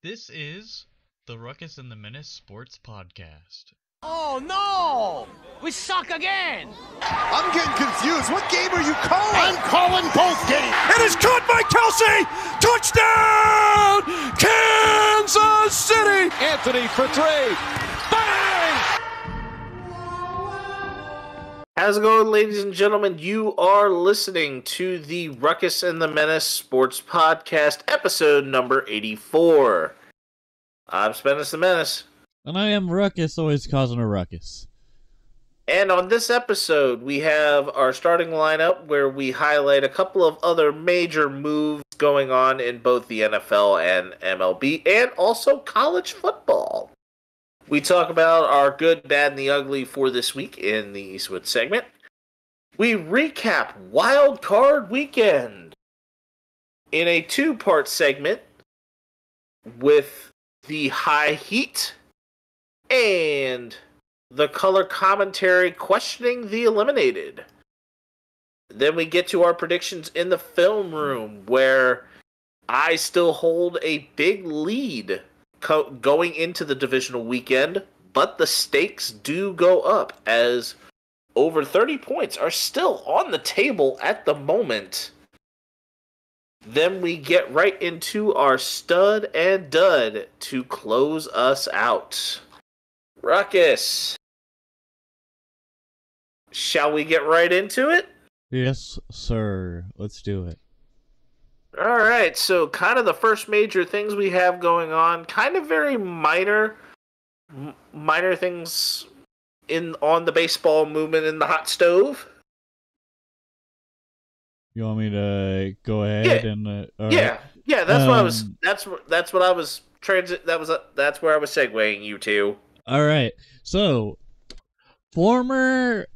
This is the Ruckus and The Menace Sports Podcast. Oh no! We suck again! I'm getting confused. What game are you calling? I'm calling both games. It is caught by Kelsey! Touchdown! Kansas City! Anthony for three. Bang! How's it going, ladies and gentlemen? You are listening to the Ruckus and The Menace Sports Podcast, episode number 84. I'm Spenace the Menace. And I am Ruckus, always causing a ruckus. And on this episode, we have our starting lineup where we highlight a couple of other major moves going on in both the NFL and MLB, and also college football. We talk about our good, bad, and the ugly for this week in the Eastwood segment. We recap Wild Card Weekend in a two-part segment with the high heat and the color commentary questioning the eliminated. Then we get to our predictions in the film room, where I still hold a big lead going into the divisional weekend, but the stakes do go up as over 30 points are still on the table at the moment. Then we get right into our stud and dud to close us out. Ruckus, shall we get right into it? Yes, sir. Let's do it. All right, so kind of the first major things we have going on, kind of very minor things on the baseball movement in the hot stove. You want me to go ahead and yeah, that's what I was. That's what I was that's where I was segueing you to. All right. So, former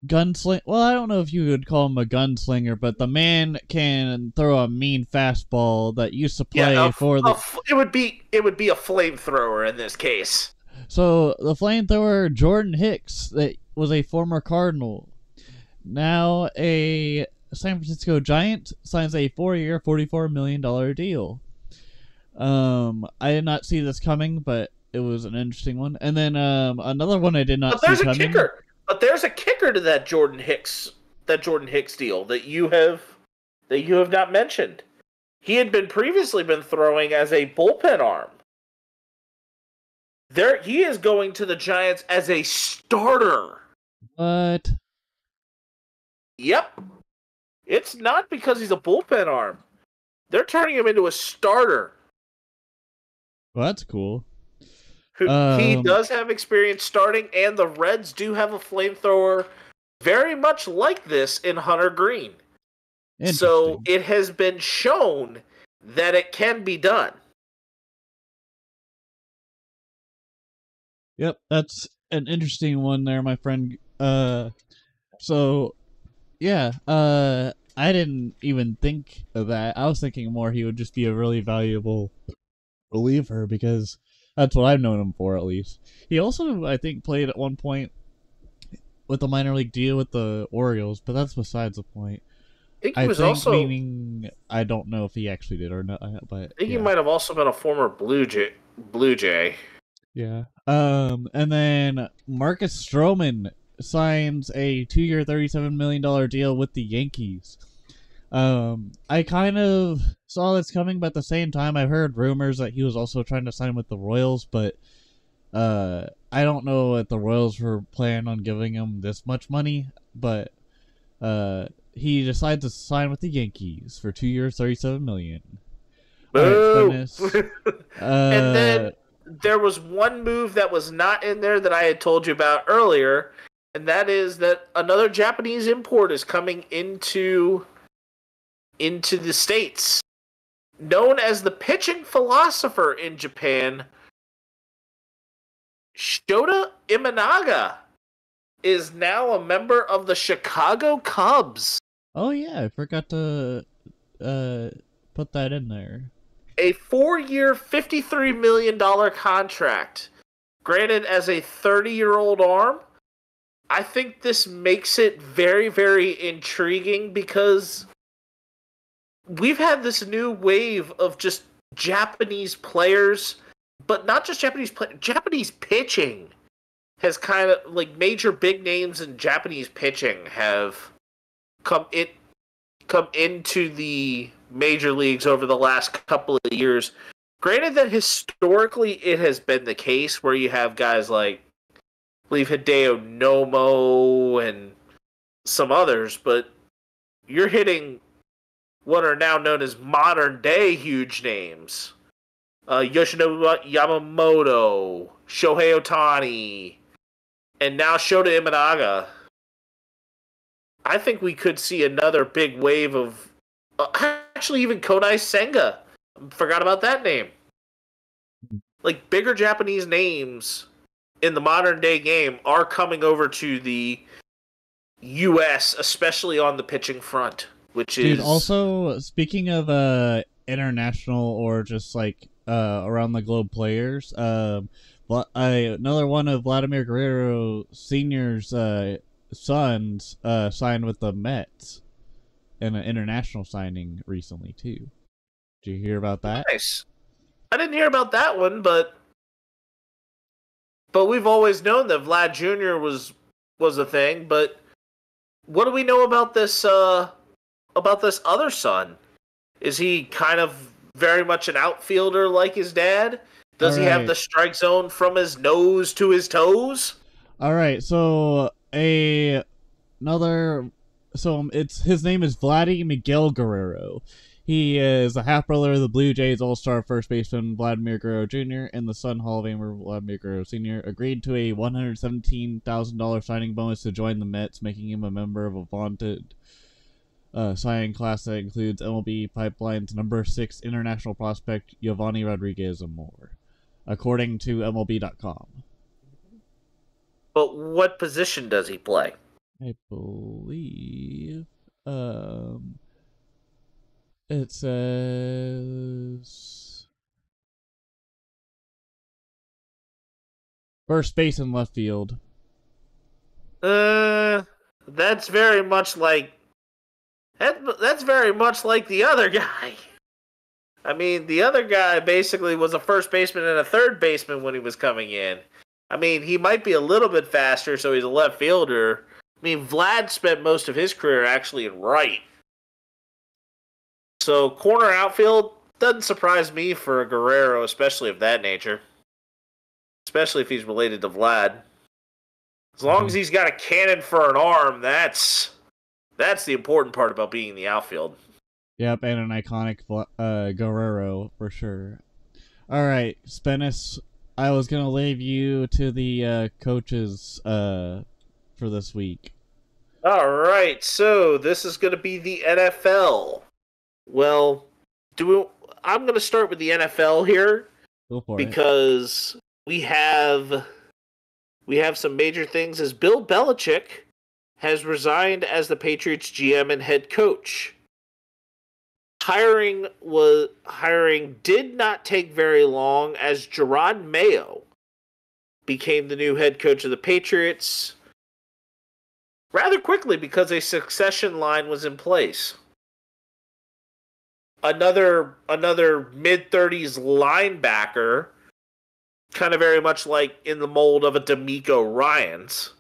gunslinger. Well, I don't know if you would call him a gunslinger, but the man can throw a mean fastball that used to play for the. It would be a flamethrower in this case. So the flamethrower Jordan Hicks, that was a former Cardinal, now a San Francisco Giant, signs a 4-year, $44 million deal. I did not see this coming, but it was an interesting one. And then another one I did not see coming. But there's a kicker to that Jordan Hicks deal that you have not mentioned. He had previously been throwing as a bullpen arm. He is going to the Giants as a starter. What? Yep. It's not because he's a bullpen arm. They're turning him into a starter. Well, that's cool. He does have experience starting, and the Reds do have a flamethrower very much like this in Hunter Green. So it has been shown that it can be done. Yep, that's an interesting one there, my friend. So, yeah, I didn't even think of that. I was thinking more he would just be a really valuable reliever, because that's what I've known him for, at least. He also, I think, played at one point with a minor league deal with the Orioles, but that's besides the point. I think I don't know if he actually did or not, but I think he might have also been a former Blue Jay. Yeah. And then Marcus Stroman signs a 2-year, $37 million deal with the Yankees. I kind of saw this coming, but at the same time, I heard rumors that he was also trying to sign with the Royals, but I don't know if the Royals were planning on giving him this much money, but he decides to sign with the Yankees for 2 years, $37 million. Boom! And then there was one move that was not in there that I had told you about earlier, and that is that another Japanese import is coming into the States. Known as the pitching philosopher in Japan, Shota Imanaga is now a member of the Chicago Cubs. Oh yeah, I forgot to put that in there. A 4-year, $53 million contract. Granted, as a 30-year-old arm, I think this makes it very, very intriguing, because we've had this new wave of just Japanese players, but not just Japanese pitching has kind of like major big names in Japanese pitching have come into the major leagues over the last couple of years. Granted that historically it has been the case where you have guys like, I believe, Hideo Nomo and some others, but you're hitting what are now known as modern day huge names. Yoshinobu Yamamoto, Shohei Ohtani, and now Shota Imanaga. I think we could see another big wave of... actually, even Kodai Senga. Forgot about that name. Like, bigger Japanese names in the modern day game are coming over to the U.S., especially on the pitching front, which is... Dude, also, speaking of international or just, like, around the globe players, another one of Vladimir Guerrero Sr.'s sons signed with the Mets in an international signing recently, too. Did you hear about that? Nice. I didn't hear about that one, but we've always known that Vlad Jr. was a thing. But what do we know about this other son? Is he kind of very much an outfielder like his dad? Does he have the strike zone from his nose to his toes? All right, so his name is Vladdy Miguel Guerrero. He is a half-brother of the Blue Jays All-Star first baseman Vladimir Guerrero Jr. and the Sun Hall of Famer Vladimir Guerrero Sr. agreed to a $117,000 signing bonus to join the Mets, making him a member of a vaunted signing class that includes MLB Pipeline's number 6 international prospect Giovanni Rodriguez and more, according to MLB.com. But what position does he play? I believe it says first base and left field. That's very much like the other guy. I mean, the other guy basically was a first baseman and a third baseman when he was coming in. I mean, he might be a little bit faster, so he's a left fielder. I mean, Vlad spent most of his career actually in right. So, corner outfield doesn't surprise me for a Guerrero, especially of that nature. Especially if he's related to Vlad. As long as he's got a cannon for an arm, that's the important part about being in the outfield. Yep, and an iconic Guerrero, for sure. Alright, Spenace, I was going to leave you to the coaches for this week. Alright, so this is going to be the NFL. Well, I'm going to start with the NFL here. Go for because we have some major things as Bill Belichick has resigned as the Patriots GM and head coach. Hiring did not take very long as Gerard Mayo became the new head coach of the Patriots rather quickly because a succession line was in place. Another mid-30s linebacker, kind of very much like in the mold of a D'Amico Ryans.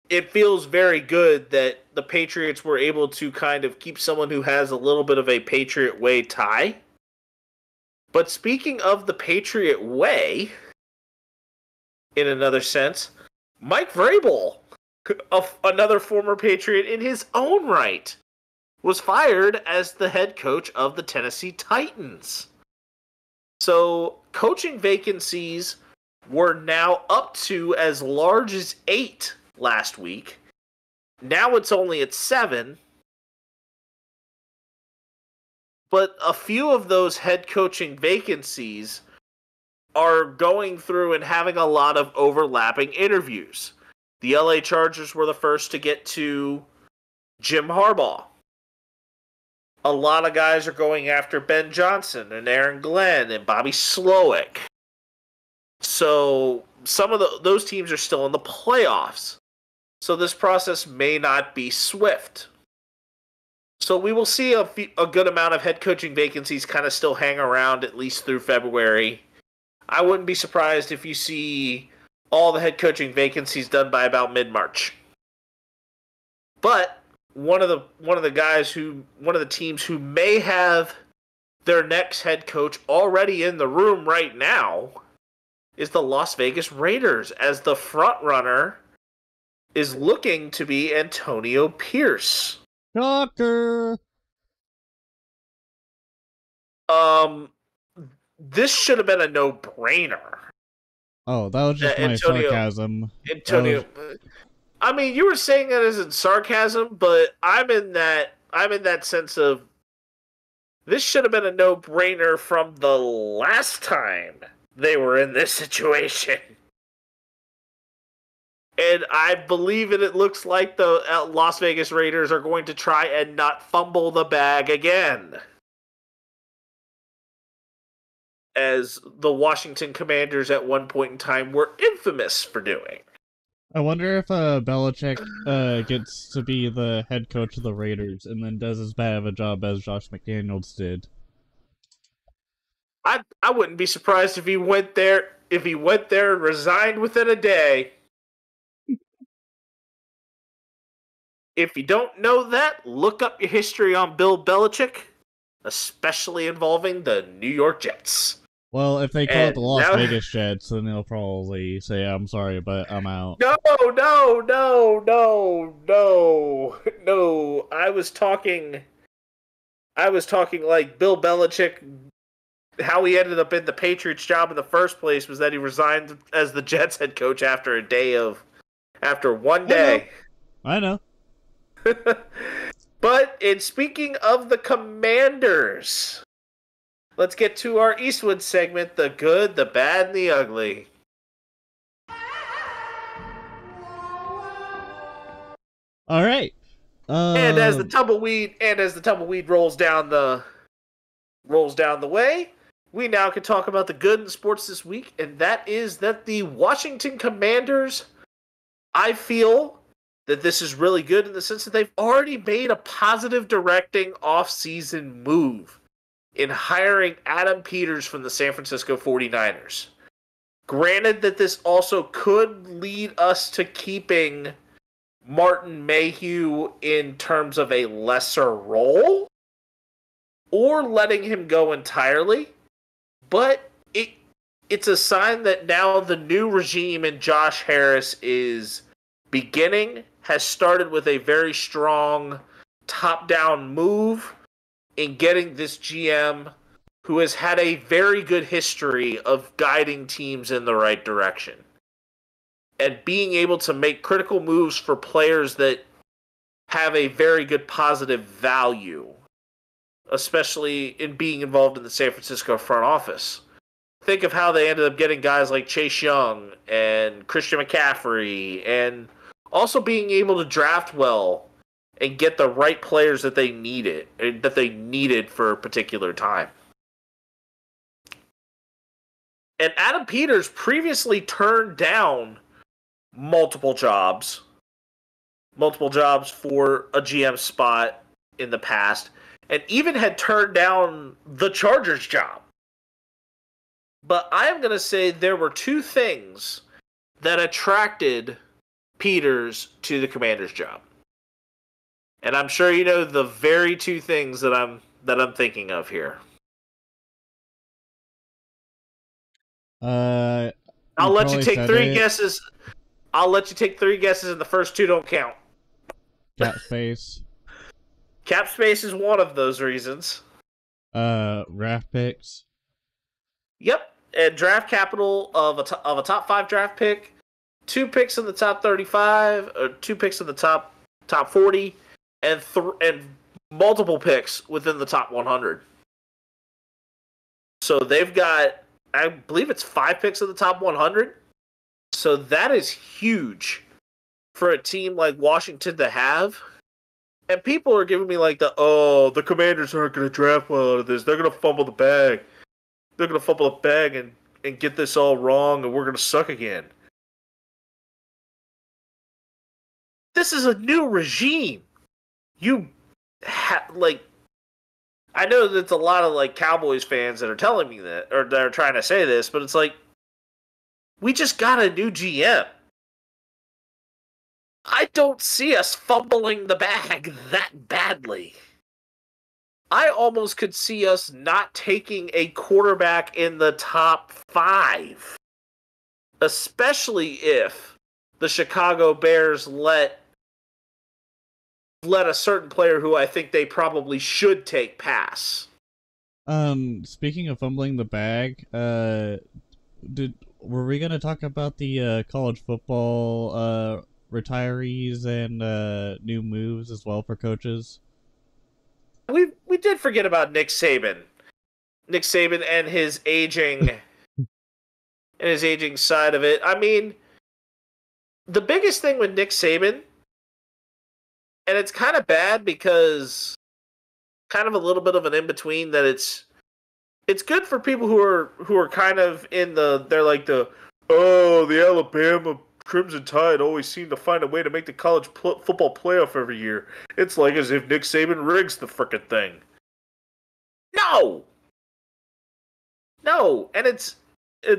It feels very good that the Patriots were able to kind of keep someone who has a little bit of a Patriot way tie. But speaking of the Patriot way, in another sense, Mike Vrabel, another former Patriot in his own right, was fired as the head coach of the Tennessee Titans. So, coaching vacancies were now up to as large as 8 last week. Now it's only at 7. But a few of those head coaching vacancies are going through and having a lot of overlapping interviews. The LA Chargers were the first to get to Jim Harbaugh. A lot of guys are going after Ben Johnson and Aaron Glenn and Bobby Slowick. So some of those teams are still in the playoffs. So this process may not be swift. So we will see a good amount of head coaching vacancies kind of still hang around at least through February. I wouldn't be surprised if you see all the head coaching vacancies done by about mid-March. But one of the teams who may have their next head coach already in the room right now is the Las Vegas Raiders, as the front runner is looking to be Antonio Pierce. Shocker! This should have been a no-brainer. Oh, that was just my sarcasm. Antonio, I mean, you were saying that as in sarcasm, but I'm in that sense of this should have been a no-brainer from the last time they were in this situation. And I believe it looks like the Las Vegas Raiders are going to try and not fumble the bag again, as the Washington Commanders at one point in time were infamous for doing. I wonder if Belichick gets to be the head coach of the Raiders and then does as bad of a job as Josh McDaniels did. I wouldn't be surprised if he went there and resigned within a day. If you don't know that, look up your history on Bill Belichick, especially involving the New York Jets. Well, if they call it the Las Vegas Jets, then they'll probably say, I'm sorry, but I'm out. No. I was talking like Bill Belichick, how he ended up in the Patriots job in the first place was that he resigned as the Jets head coach after one day. I know. But in speaking of the Commanders, let's get to our Eastwood segment, the good, the bad, and the ugly. All right. And as the tumbleweed rolls down the way, we now can talk about the good in sports this week, and that is that the Washington Commanders, I feel that this is really good in the sense that they've already made a positive directing off-season move in hiring Adam Peters from the San Francisco 49ers. Granted that this also could lead us to keeping Martin Mayhew in terms of a lesser role, or letting him go entirely, but it's a sign that now the new regime in Josh Harris is has started with a very strong top-down move in getting this GM who has had a very good history of guiding teams in the right direction and being able to make critical moves for players that have a very good positive value, especially in being involved in the San Francisco front office. Think of how they ended up getting guys like Chase Young and Christian McCaffrey, and also being able to draft well and get the right players that they needed for a particular time. And Adam Peters previously turned down multiple jobs for a GM spot in the past, and even had turned down the Chargers job. But I am going to say there were two things that attracted Peters to the Commanders job. And I'm sure you know the very two things that I'm thinking of here. I'll let you take three guesses. I'll let you take three guesses, and the first two don't count. Cap space. Cap space is one of those reasons. Draft picks. Yep, and draft capital of a top 5 draft pick, 2 picks in the top 35, or 2 picks in the top 40, and multiple picks within the top 100. So they've got, I believe it's 5 picks in the top 100. So that is huge for a team like Washington to have. And people are giving me like the Commanders aren't going to draft well out of this. They're going to fumble the bag. They're going to fumble the bag and get this all wrong, and we're going to suck again. This is a new regime. You like, I know that's a lot of like Cowboys fans that are telling me that, or that are trying to say this, but it's like, we just got a new GM. I don't see us fumbling the bag that badly. I almost could see us not taking a quarterback in the top 5. Especially if the Chicago Bears let a certain player who I think they probably should take pass. Speaking of fumbling the bag, were we gonna talk about the college football retirees and new moves as well for coaches? We did forget about Nick Saban. Nick Saban and his aging side of it. I mean, the biggest thing with Nick Saban, and it's kind of bad because kind of a little bit of an in-between, that it's good for people who are kind of in the Alabama Crimson Tide always seem to find a way to make the college football playoff every year. It's like as if Nick Saban rigs the frickin' thing. No! And it's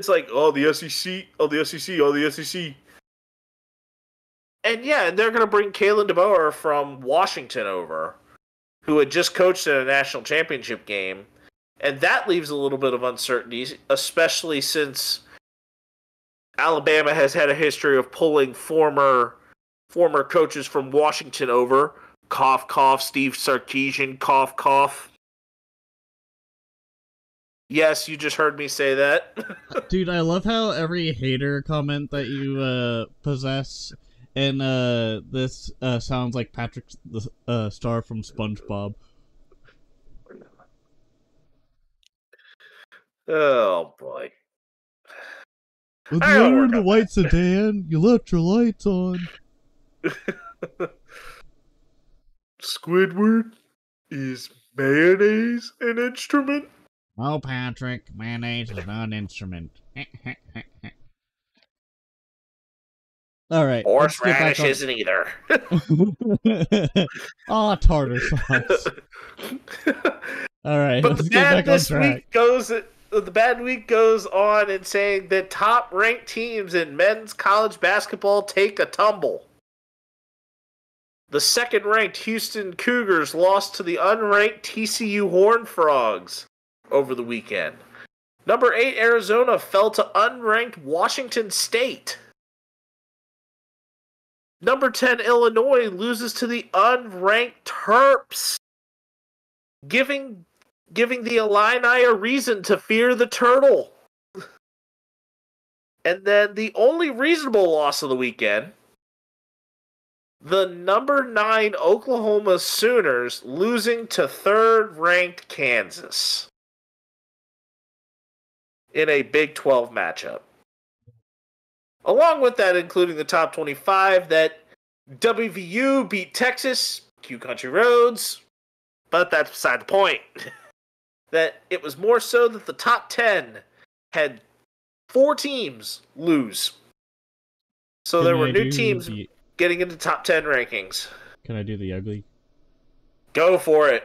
like, the SEC. And yeah, they're going to bring Kalen DeBoer from Washington over, who had just coached at a national championship game. And that leaves a little bit of uncertainty, especially since Alabama has had a history of pulling former coaches from Washington over. Cough, cough, Steve Sarkisian, cough, cough. Yes, you just heard me say that. Dude, I love how every hater comment that you possess, and this sounds like Patrick the Star from SpongeBob. Oh, boy. When you're in the white sedan, you left your lights on. Squidward, is mayonnaise an instrument? Oh, Patrick, mayonnaise is not an instrument. Alright. Horseradish isn't either. Oh, tartar sauce. Alright, But let's the get bad back on track. The bad week goes on in saying that top-ranked teams in men's college basketball take a tumble. The second-ranked Houston Cougars lost to the unranked TCU Horned Frogs over the weekend. Number 8 Arizona fell to unranked Washington State. Number 10 Illinois loses to the unranked Terps, giving the Illini a reason to fear the turtle. And then the only reasonable loss of the weekend, the number 9 Oklahoma Sooners losing to third-ranked Kansas in a Big 12 matchup. Along with that, including the top 25, that WVU beat Texas, Q Country Roads, but that's beside the point. That it was more so that the top 10 had 4 teams lose. So there were new teams getting into top 10 rankings. Can I do the ugly? Go for it.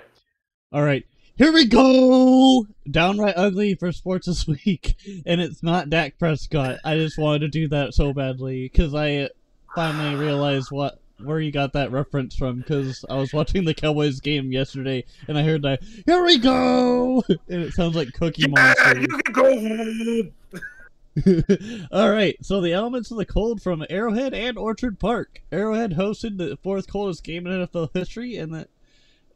Alright, here we go! Downright ugly for sports this week. And it's not Dak Prescott. I just wanted to do that so badly, because I finally realized where you got that reference from, because I was watching the Cowboys game yesterday, and I heard that, here we go! And it sounds like Cookie Monster. You can go home! Alright, so the elements of the cold from Arrowhead and Orchard Park. Arrowhead hosted the 4th coldest game in NFL history, and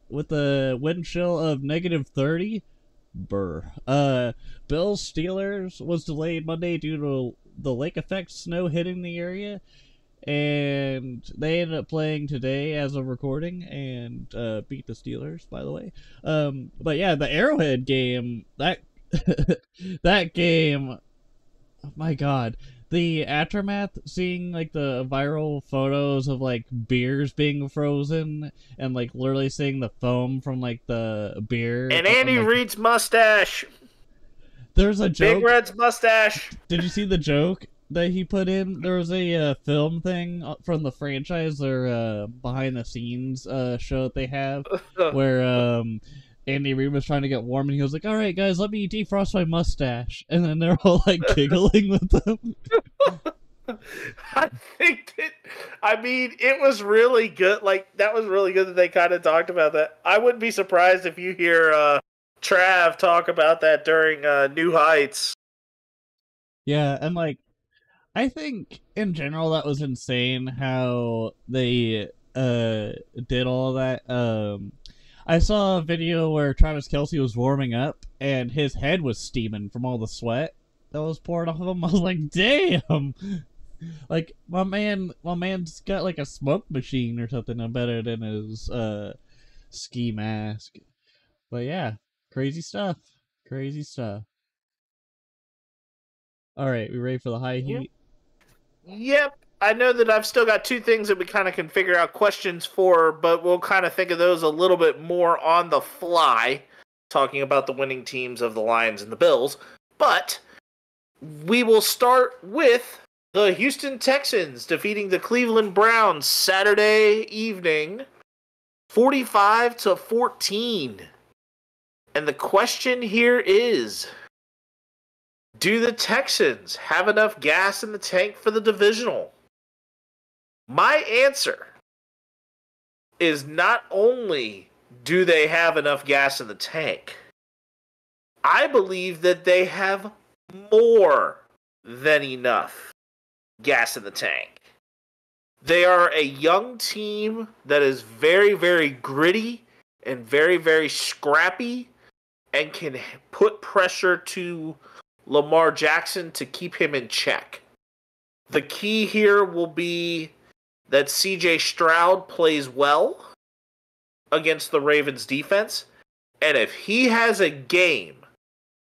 with a wind chill of -30. Bills Steelers was delayed Monday due to the lake effect snow hitting the area, and they ended up playing today as of recording and beat the Steelers, by the way. But yeah, the Arrowhead game, that that game, oh my god, the aftermath, seeing like the viral photos of like beers being frozen and like literally seeing the foam from like the beer and Andy Reid's mustache. There's a joke. Big Red's mustache. Did you see the joke? that he put in. There was a film thing from the franchise, or behind the scenes show that they have, where Andy Reid was trying to get warm, and he was like, "All right, guys, let me defrost my mustache," and then they're all like giggling with him. It was really good. Like, that was really good that they kind of talked about that. I wouldn't be surprised if you hear Trav talk about that during New Heights. Yeah, and like, I think in general that was insane how they did all that. I saw a video where Travis Kelce was warming up and his head was steaming from all the sweat that was pouring off of him. I was like, damn! Like, my man's got like a smoke machine or something better than his ski mask. But yeah, crazy stuff. Crazy stuff. Alright, we ready for the high heat? Yep. I know that I've still got two things that we kind of can figure out questions for, but we'll kind of think of those a little bit more on the fly, talking about the winning teams of the Lions and the Bills. But we will start with the Houston Texans defeating the Cleveland Browns Saturday evening, 45-14. And the question here is, do the Texans have enough gas in the tank for the divisional? My answer is not only do they have enough gas in the tank, I believe that they have more than enough gas in the tank. They are a young team that is very, very gritty and very, very scrappy and can put pressure to Lamar Jackson to keep him in check. The key here will be that CJ Stroud plays well against the Ravens defense. And if he has a game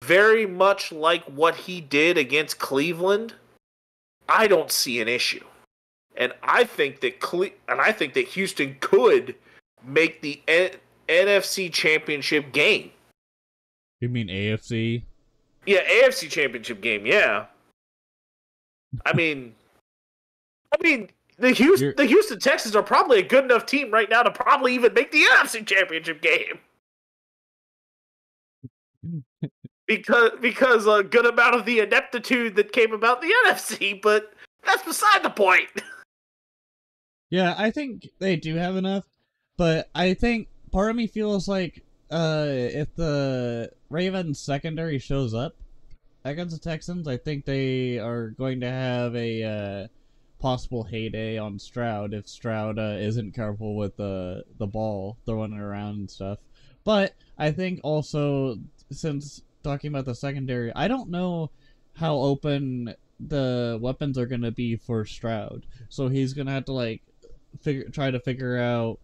very much like what he did against Cleveland, I don't see an issue. And I think that Houston could make the NFC Championship game. You mean AFC? Yeah, AFC Championship game, yeah. I mean, the Houston Texans are probably a good enough team right now to probably even make the NFC Championship game. Because a good amount of the ineptitude that came about the NFC, but that's beside the point. Yeah, I think they do have enough, but I think part of me feels like if the Ravens secondary shows up against the Texans, I think they are going to have a possible heyday on Stroud if Stroud isn't careful with the ball throwing it around and stuff. But I think also, since talking about the secondary, I don't know how open the weapons are going to be for Stroud. So he's going to have to like try to figure out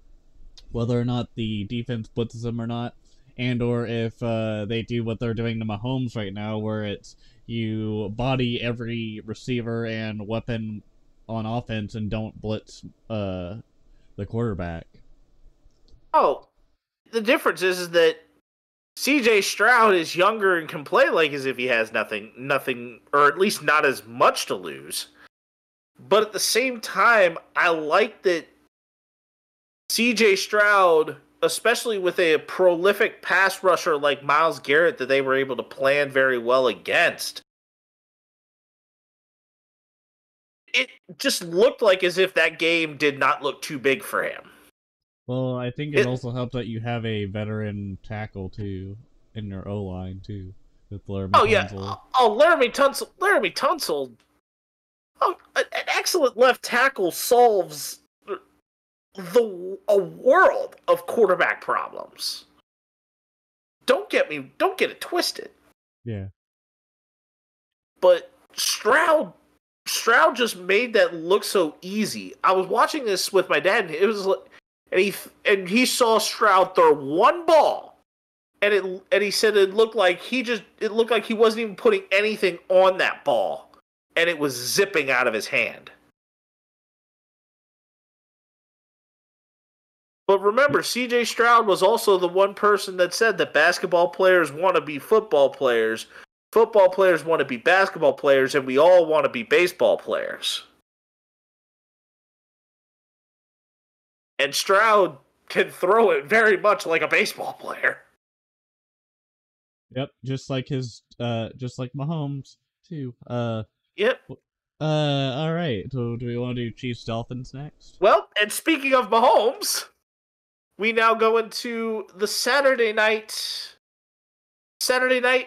whether or not the defense blitzes him or not, and or if they do what they're doing to Mahomes right now, where it's you body every receiver and weapon on offense and don't blitz the quarterback. Oh, the difference is that CJ Stroud is younger and can play like as if he has nothing, or at least not as much to lose. But at the same time, I like that CJ Stroud, especially with a prolific pass rusher like Myles Garrett that they were able to plan very well against, it just looked like as if that game did not look too big for him. Well, I think it also helped that you have a veteran tackle too in your O-line too with Laramie Tunsil. Laramie Tunsil. Oh, an excellent left tackle solves a world of quarterback problems. Don't get it twisted. Yeah. But Stroud just made that look so easy. I was watching this with my dad, and it was like, and he saw Stroud throw one ball, and he said it looked like he wasn't even putting anything on that ball, and it was zipping out of his hand. But remember, CJ Stroud was also the one person that said that basketball players want to be football players, football players want to be basketball players, and we all want to be baseball players. And Stroud can throw it very much like a baseball player. Yep, just like Mahomes too. Yep. All right. So, do we want to do Chiefs Dolphins next? Well, and speaking of Mahomes, we now go into the Saturday night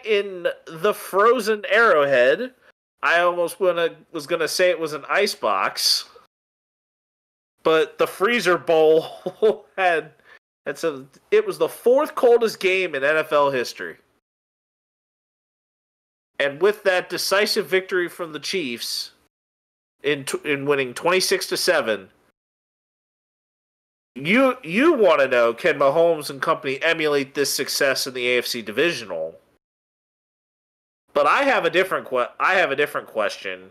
in the frozen Arrowhead. I almost was gonna say it was an ice box, but the Freezer Bowl it was the fourth coldest game in NFL history. And with that decisive victory from the Chiefs in winning 26-7, you want to know, can Mahomes and company emulate this success in the AFC divisional? But I have a different question,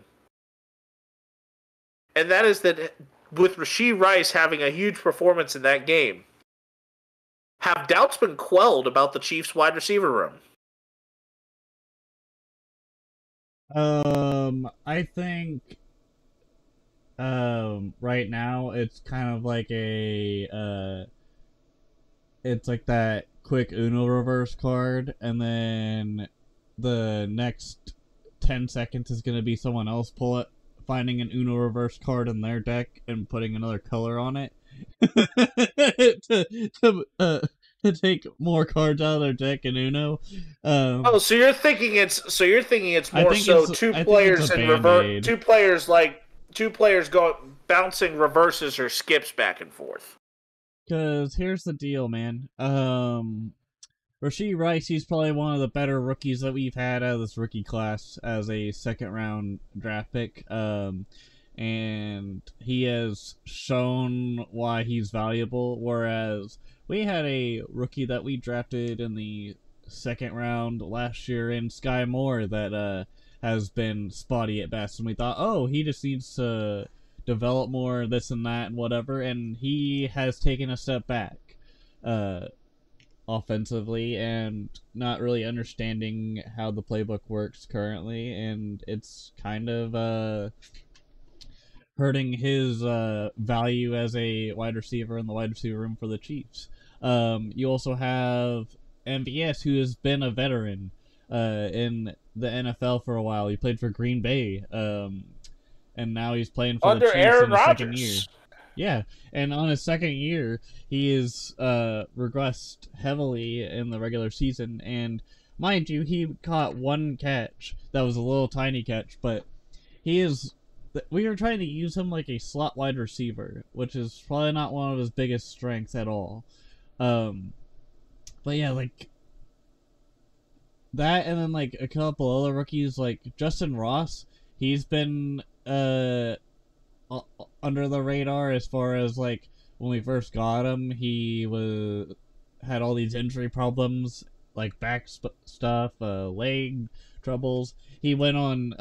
and that is that with Rashee Rice having a huge performance in that game, have doubts been quelled about the Chiefs' wide receiver room? I think right now it's kind of like it's like that quick Uno reverse card, and then the next 10 seconds is going to be someone else finding an Uno reverse card in their deck and putting another color on it to take more cards out of their deck in Uno. So you're thinking it's more so two players go bouncing reverses or skips back and forth. Because here's the deal, man. Rashee Rice, he's probably one of the better rookies that we've had out of this rookie class as a second-round draft pick. And he has shown why he's valuable, whereas we had a rookie that we drafted in the second round last year in Sky Moore that has been spotty at best, and we thought, oh, he just needs to develop more, this and that, and whatever, and he has taken a step back offensively and not really understanding how the playbook works currently, and it's kind of hurting his value as a wide receiver in the wide receiver room for the Chiefs. You also have MVS, who has been a veteran in the NFL for a while. He played for Green Bay, and now he's playing for the Chiefs Aaron in his Rodgers. second year. Yeah, and on his second year, he is regressed heavily in the regular season. And mind you, he caught one catch that was a little tiny catch, but we are trying to use him like a slot wide receiver, which is probably not one of his biggest strengths at all. But yeah, like that, and then like a couple other rookies, like Justin Ross, he's been under the radar as far as like when we first got him, he had all these injury problems, like back stuff, leg troubles. He went on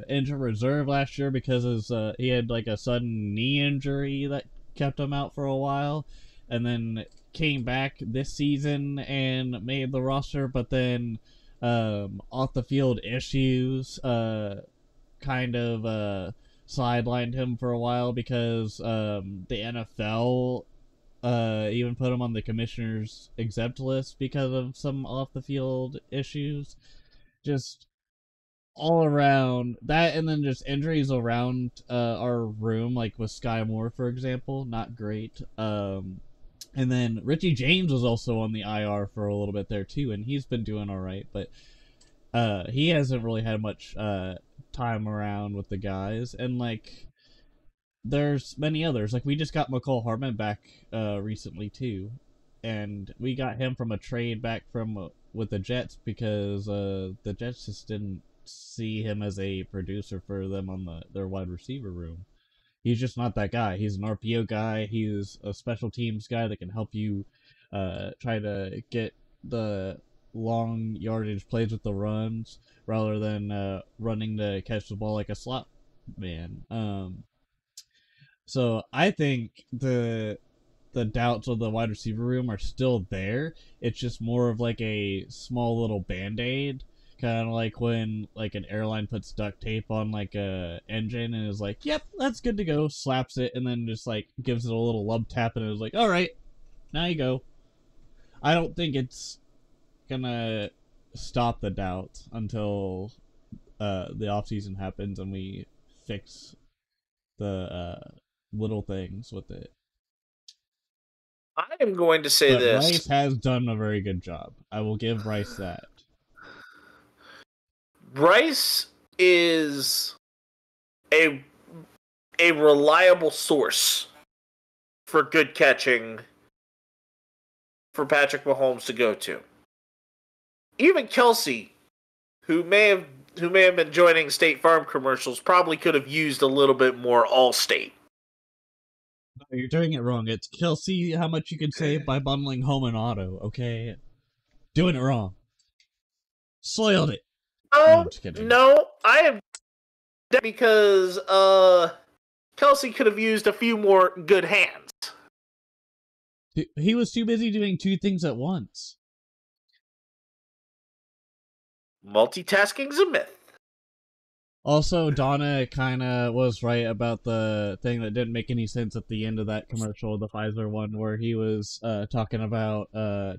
injured reserve last year because he had like a sudden knee injury that kept him out for a while, and then came back this season and made the roster, but then off the field issues kind of sidelined him for a while because the NFL even put him on the commissioner's exempt list because of some off the field issues. Just all around that, and then just injuries around our room, like with Sky Moore, for example, not great. And then Richie James was also on the IR for a little bit there too, and he's been doing all right, but he hasn't really had much time around with the guys. And like there's many others, like we just got McCall Hartman back recently too, and we got him from a trade back from with the Jets because the Jets just didn't see him as a producer for them on their wide receiver room. He's just not that guy. He's an RPO guy. He's a special teams guy that can help you try to get the long yardage plays with the runs rather than running to catch the ball like a slot man. So I think the doubts of the wide receiver room are still there. It's just more of like a small little band-aid Kind of like when like an airline puts duct tape on like a engine and is like, "Yep, that's good to go." Slaps it and then just like gives it a little love tap and is like, "All right, now you go." I don't think it's gonna stop the doubt until the off season happens and we fix the little things with it. I am going to say But this. Rice has done a very good job. I will give Rice that. Rice is a reliable source for good catching for Patrick Mahomes to go to. Even Kelsey, who may have been joining State Farm commercials, probably could have used a little bit more Allstate. No, you're doing it wrong. It's Kelsey how much you can save by bundling home and auto, okay? Doing it wrong. Soiled it. No, I'm just kidding. No, I am because Kelsey could have used a few more good hands. He was too busy doing two things at once. Multitasking's a myth. Also, Donna kind of was right about the thing that didn't make any sense at the end of that commercial, the Pfizer one, where he was talking about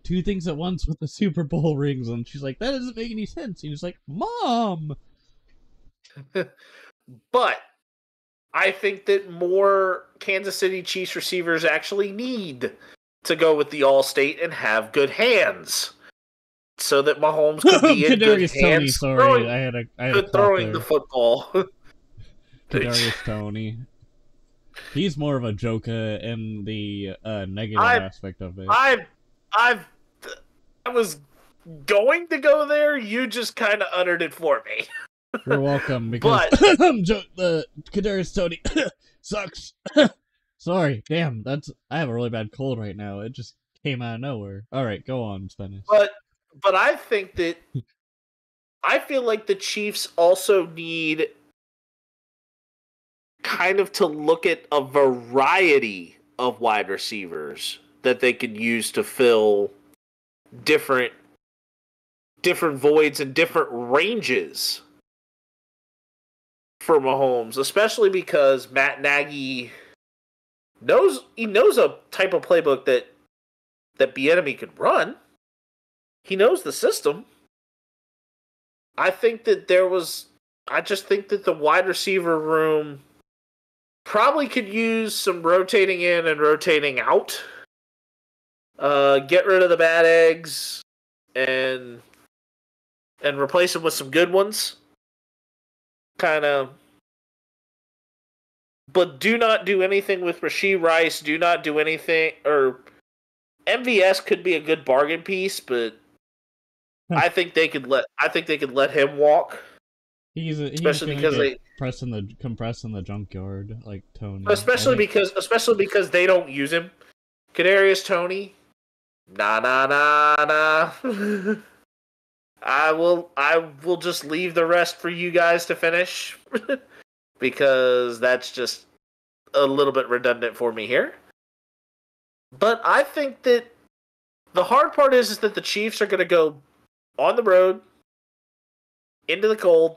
two things at once with the Super Bowl rings, and she's like, that doesn't make any sense. He was like, Mom! But I think that more Kansas City Chiefs receivers actually need to go with the All-State and have good hands, so that Mahomes could be in good hands. Tony, sorry, I had a throwing the football. Kadarius Toney. He's more of a joker in the negative aspect of it. I was going to go there. You just kind of uttered it for me. You're welcome, because the Kadarius Toney sucks. Sorry, damn, I have a really bad cold right now. It just came out of nowhere. All right, go on, Spenace. But I think that I feel like the Chiefs also need kind of to look at a variety of wide receivers that they could use to fill different voids and different ranges for Mahomes, especially because Matt Nagy knows a type of playbook that Bieniemy could run. He knows the system. I just think that the wide receiver room probably could use some rotating in and rotating out. Get rid of the bad eggs and replace them with some good ones. Kind of. But do not do anything with Rashee Rice. Do not do anything. Or MVS could be a good bargain piece, but I think they could let him walk. Especially because they compress in the junkyard like Tony. Especially because they don't use him. Kadarius Toney, nah. I will just leave the rest for you guys to finish because that's just a little bit redundant for me here. But I think that the hard part is that the Chiefs are going to go on the road, into the cold,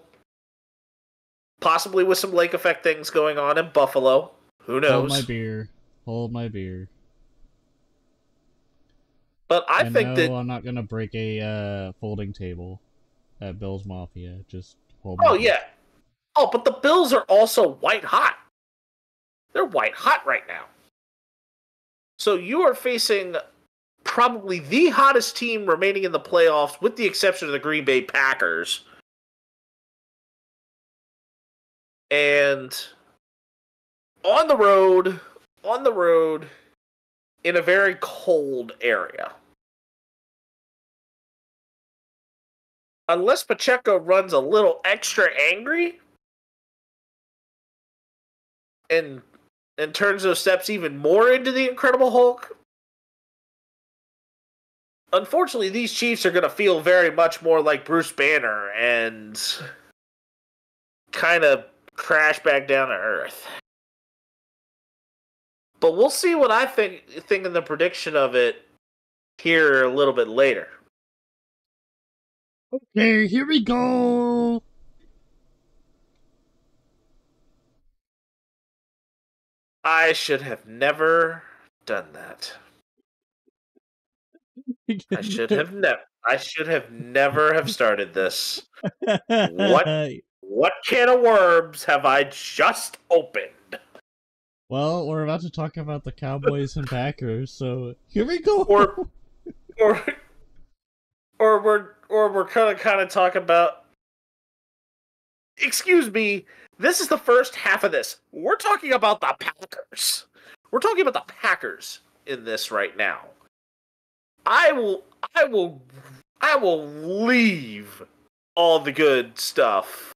possibly with some lake effect things going on in Buffalo. Who knows? Hold my beer. But I think that I'm not going to break a folding table at Bill's Mafia. Just hold my beer. Yeah. Oh, but the Bills are also white hot. They're white hot right now. So you are facing probably the hottest team remaining in the playoffs, with the exception of the Green Bay Packers. And on the road, in a very cold area. Unless Pacheco runs a little extra angry and turns those steps even more into the Incredible Hulk, unfortunately, these Chiefs are going to feel very much more like Bruce Banner and kind of crash back down to earth. But we'll see what I think in the prediction of it here a little bit later. Okay, here we go. I should have never done that. I should have never have started this. What can of worms have I just opened? Well, we're about to talk about the Cowboys and Packers, so here we go. Or we're kind of talk about. Excuse me. This is the first half of this. We're talking about the Packers. We're talking about the Packers in this right now. I will leave all the good stuff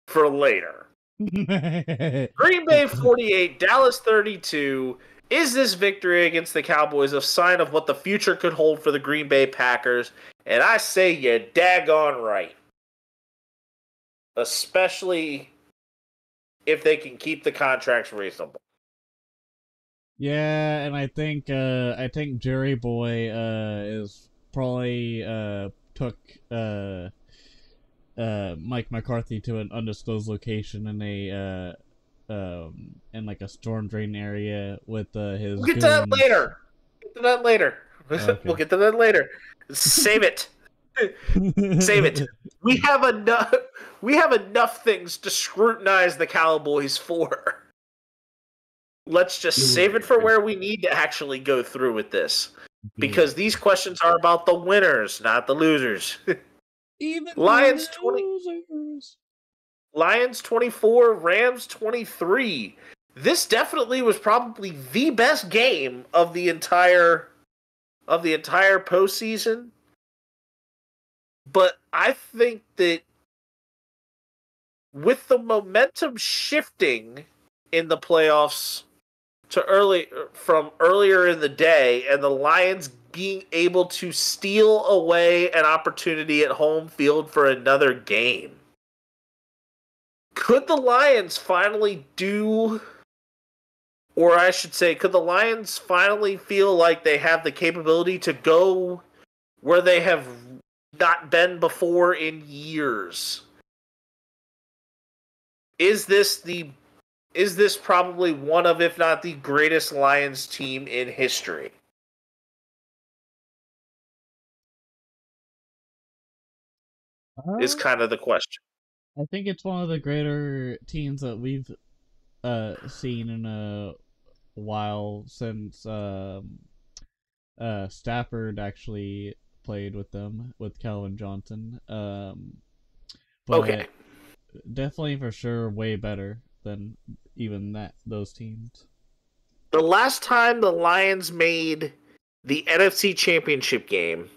for later. Green Bay 48, Dallas 32. Is this victory against the Cowboys a sign of what the future could hold for the Green Bay Packers? And I say you're daggone right. Especially if they can keep the contracts reasonable. Yeah, and I think Jerry Boy is probably took Mike McCarthy to an undisclosed location in a in like a storm drain area with his. We'll get to that later. Okay. We'll get to that later. Save it. Save it. We have enough things to scrutinize the Cowboys for. Let's just save it for where we need to actually go through with this. Because these questions are about the winners, not the losers. Even Lions losers. Lions 24, Rams 23. This definitely was probably the best game of the entire postseason. But I think that with the momentum shifting in the playoffs from earlier in the day, and the Lions being able to steal away an opportunity at home field for another game, could the Lions finally do, or I should say, could the Lions finally feel like they have the capability to go where they have not been before in years? Is this probably one of, if not the greatest Lions team in history? Is kind of the question. I think it's one of the greater teams that we've seen in a while since Stafford actually played with them, with Calvin Johnson. But Okay. definitely for sure way better than even those teams. The last time the Lions made the NFC Championship game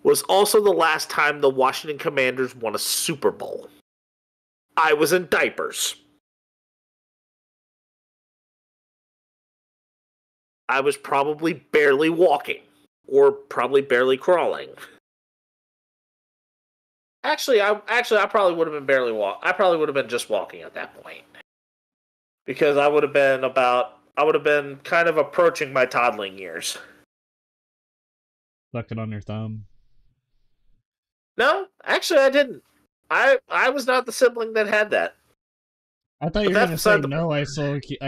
was also the last time the Washington Commanders won a Super Bowl. I was in diapers. I was probably barely walking, or probably barely crawling. Actually, I probably would have been barely walk. I probably would have been just walking at that point, because I would have been kind of approaching my toddling years. Sucking on your thumb. No, actually, I didn't. I was not the sibling that had that. I thought you were going to say no. I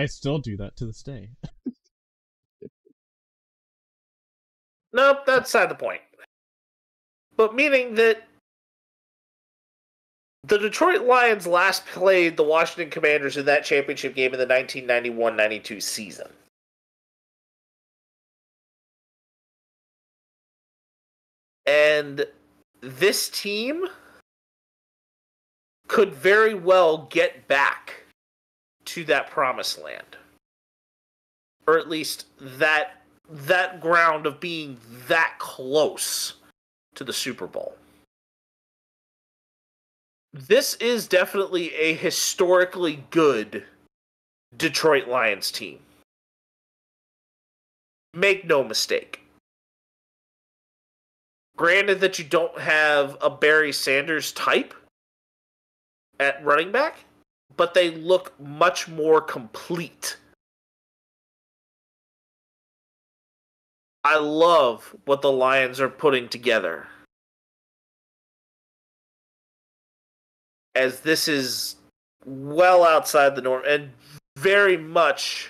still do that to this day. Nope, that's beside the point. But meaning that the Detroit Lions last played the Washington Commanders in that championship game in the 1991-92 season. And this team could very well get back to that promised land. Or at least that ground of being that close to the Super Bowl. This is definitely a historically good Detroit Lions team. Make no mistake. Granted that you don't have a Barry Sanders type at running back, but they look much more complete. I love what the Lions are putting together. as this is well outside the norm and very much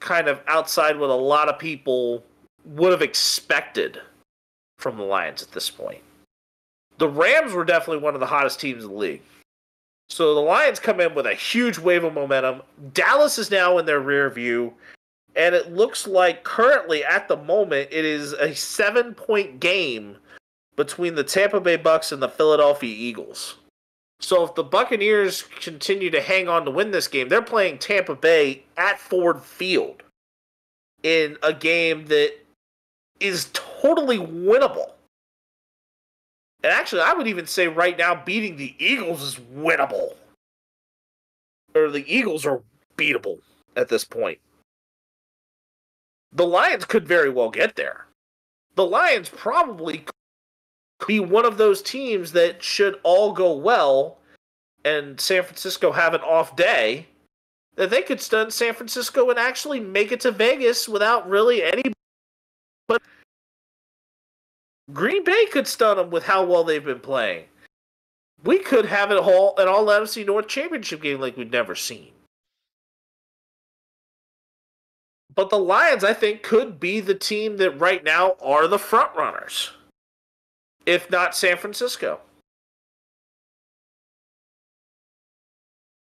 kind of outside what a lot of people would have expected from the Lions at this point. The Rams were definitely one of the hottest teams in the league. So the Lions come in with a huge wave of momentum. Dallas is now in their rear view, and it looks like currently at the moment it is a 7-point game between the Tampa Bay Bucks and the Philadelphia Eagles. So if the Buccaneers continue to hang on to win this game, they're playing Tampa Bay at Ford Field in a game that is totally winnable. And actually, I would even say right now beating the Eagles is winnable. Or the Eagles are beatable at this point. The Lions could very well get there. The Lions probably could be one of those teams that should all go well and San Francisco have an off day, that they could stun San Francisco and actually make it to Vegas without really any. But Green Bay could stun them with how well they've been playing. We could have an all NFC North championship game like we've never seen. But the Lions, I think, could be the team that right now are the front runners, if not San Francisco.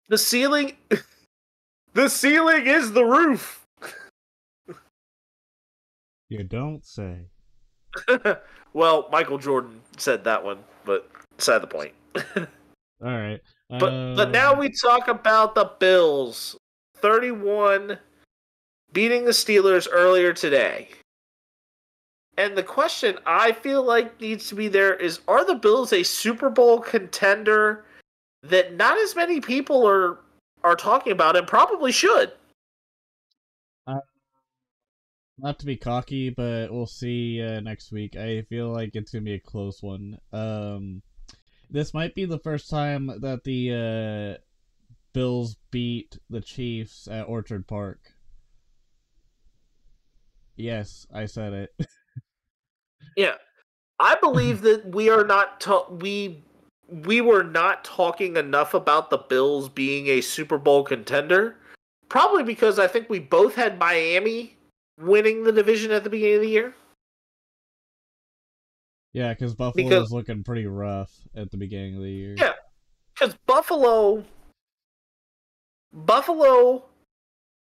The ceiling is the roof. You don't say. Well, Michael Jordan said that one, but beside the point. All right. But now we talk about the Bills. 31 beating the Steelers earlier today. And the question I feel like needs to be there is, are the Bills a Super Bowl contender that not as many people are talking about and probably should? Not to be cocky, but we'll see next week. I feel like it's going to be a close one. This might be the first time that the Bills beat the Chiefs at Orchard Park. Yes, I said it. Yeah. I believe that we are not we were not talking enough about the Bills being a Super Bowl contender. Probably because I think we both had Miami winning the division at the beginning of the year. Yeah, because Buffalo was looking pretty rough at the beginning of the year. Yeah, because Buffalo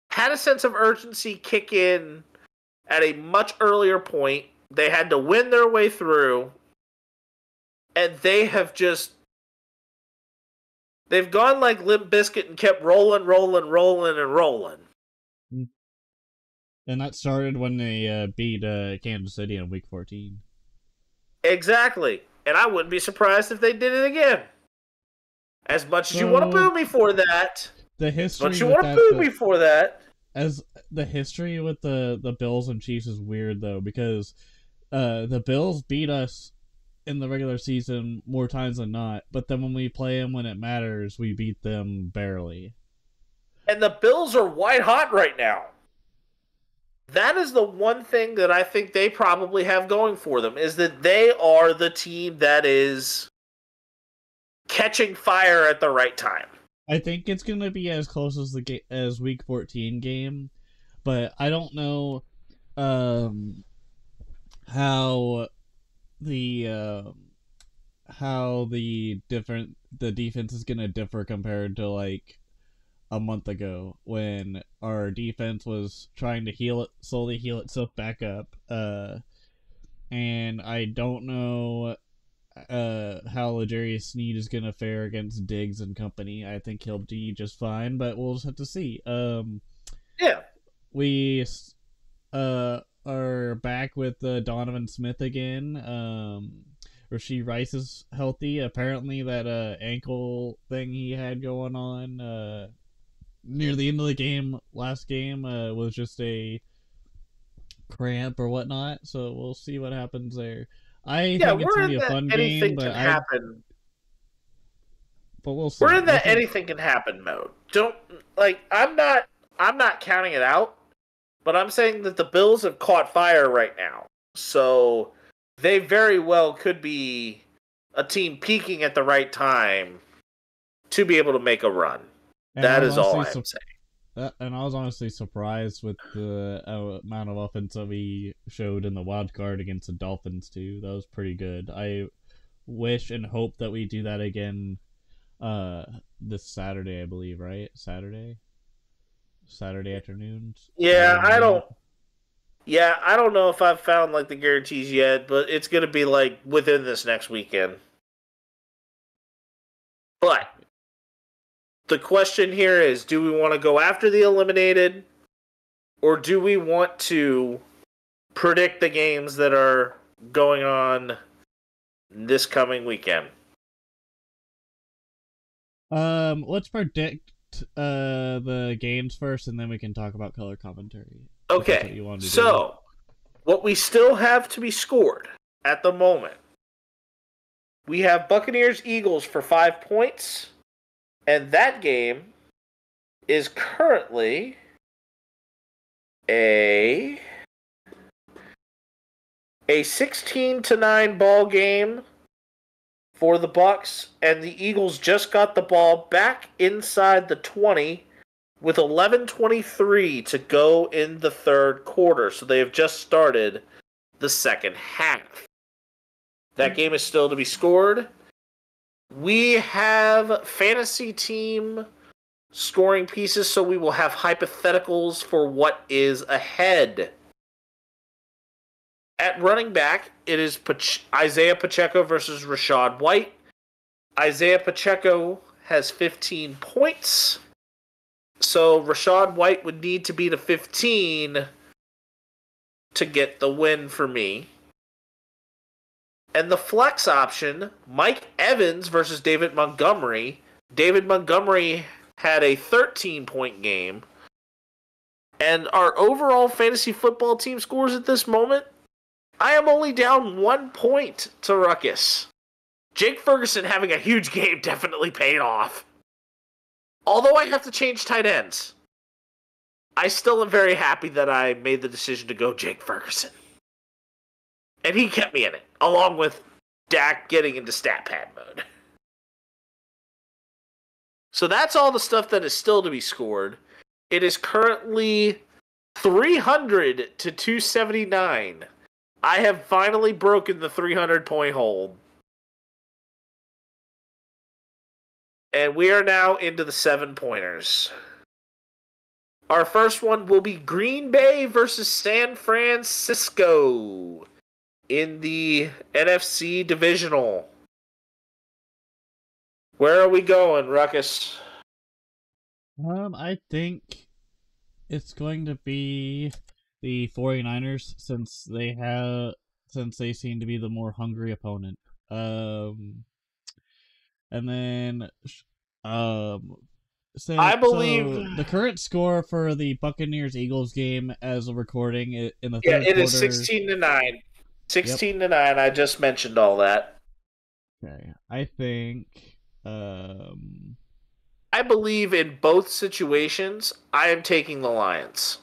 had a sense of urgency kick in at a much earlier point. They had to win their way through, and they've gone like Limp Bizkit and kept rolling. And that started when they beat Kansas City in Week 14. Exactly. And I wouldn't be surprised if they did it again. As much as you want to boo me for that. The history As the history with the Bills and Chiefs is weird, though, because the Bills beat us in the regular season more times than not, but then when we play them when it matters, we beat them barely. And the Bills are white hot right now. That is the one thing that I think they probably have going for them, is that they are the team that is catching fire at the right time. I think it's going to be as close as as Week 14 game, but I don't know how the defense is going to differ compared to like a month ago when our defense was trying to slowly heal itself back up. And I don't know how L'Jarius Sneed is going to fare against Diggs and company. I think he'll be just fine, but we'll just have to see. Yeah. We are back with Donovan Smith again. Rashee Rice is healthy. Apparently that ankle thing he had going on near the end of the game, last game, was just a cramp or whatnot. So we'll see what happens there. I think it's gonna be a fun game, but we'll see. We're in that anything can happen mode. I'm not counting it out, but I'm saying that the Bills have caught fire right now. So they very well could be a team peaking at the right time to be able to make a run. And That I was is all honestly I'm saying. And I was honestly surprised with the amount of offense that we showed in the wild card against the Dolphins too. That was pretty good. I wish and hope that we do that again this Saturday, I believe, right? Saturday afternoons. Yeah, I don't know if I've found like the guarantees yet, but it's going to be like within this next weekend. But the question here is, do we want to go after the eliminated, or do we want to predict the games that are going on this coming weekend? Let's predict the games first, and then we can talk about color commentary. Okay, so what we still have to be scored at the moment, we have Buccaneers-Eagles for 5 points, and that game is currently a 16-9 ball game for the Bucs, and the Eagles just got the ball back inside the 20 with 11:23 to go in the third quarter. So they have just started the second half. That game is still to be scored. We have fantasy team scoring pieces, so we will have hypotheticals for what is ahead. At running back, it is Isaiah Pacheco versus Rachaad White. Isaiah Pacheco has 15 points. So Rachaad White would need to beat a 15 to get the win for me. And the flex option, Mike Evans versus David Montgomery. David Montgomery had a 13-point game. And our overall fantasy football team scores at this moment, I am only down 1 point to Ruckus. Jake Ferguson having a huge game definitely paid off. Although I have to change tight ends, I still am very happy that I made the decision to go Jake Ferguson. And he kept me in it, along with Dak getting into stat pad mode. So that's all the stuff that is still to be scored. It is currently 300 to 279. I have finally broken the 300-point hold. And we are now into the 7-pointers. Our first one will be Green Bay versus San Francisco in the NFC Divisional. Where are we going, Ruckus? I think it's going to be the 49ers since they seem to be the more hungry opponent. And then I believe the current score for the Buccaneers-Eagles game as a recording in the third quarter. It is 16-9. 16-9. I just mentioned all that. Okay, I think I believe in both situations, I am taking the Lions.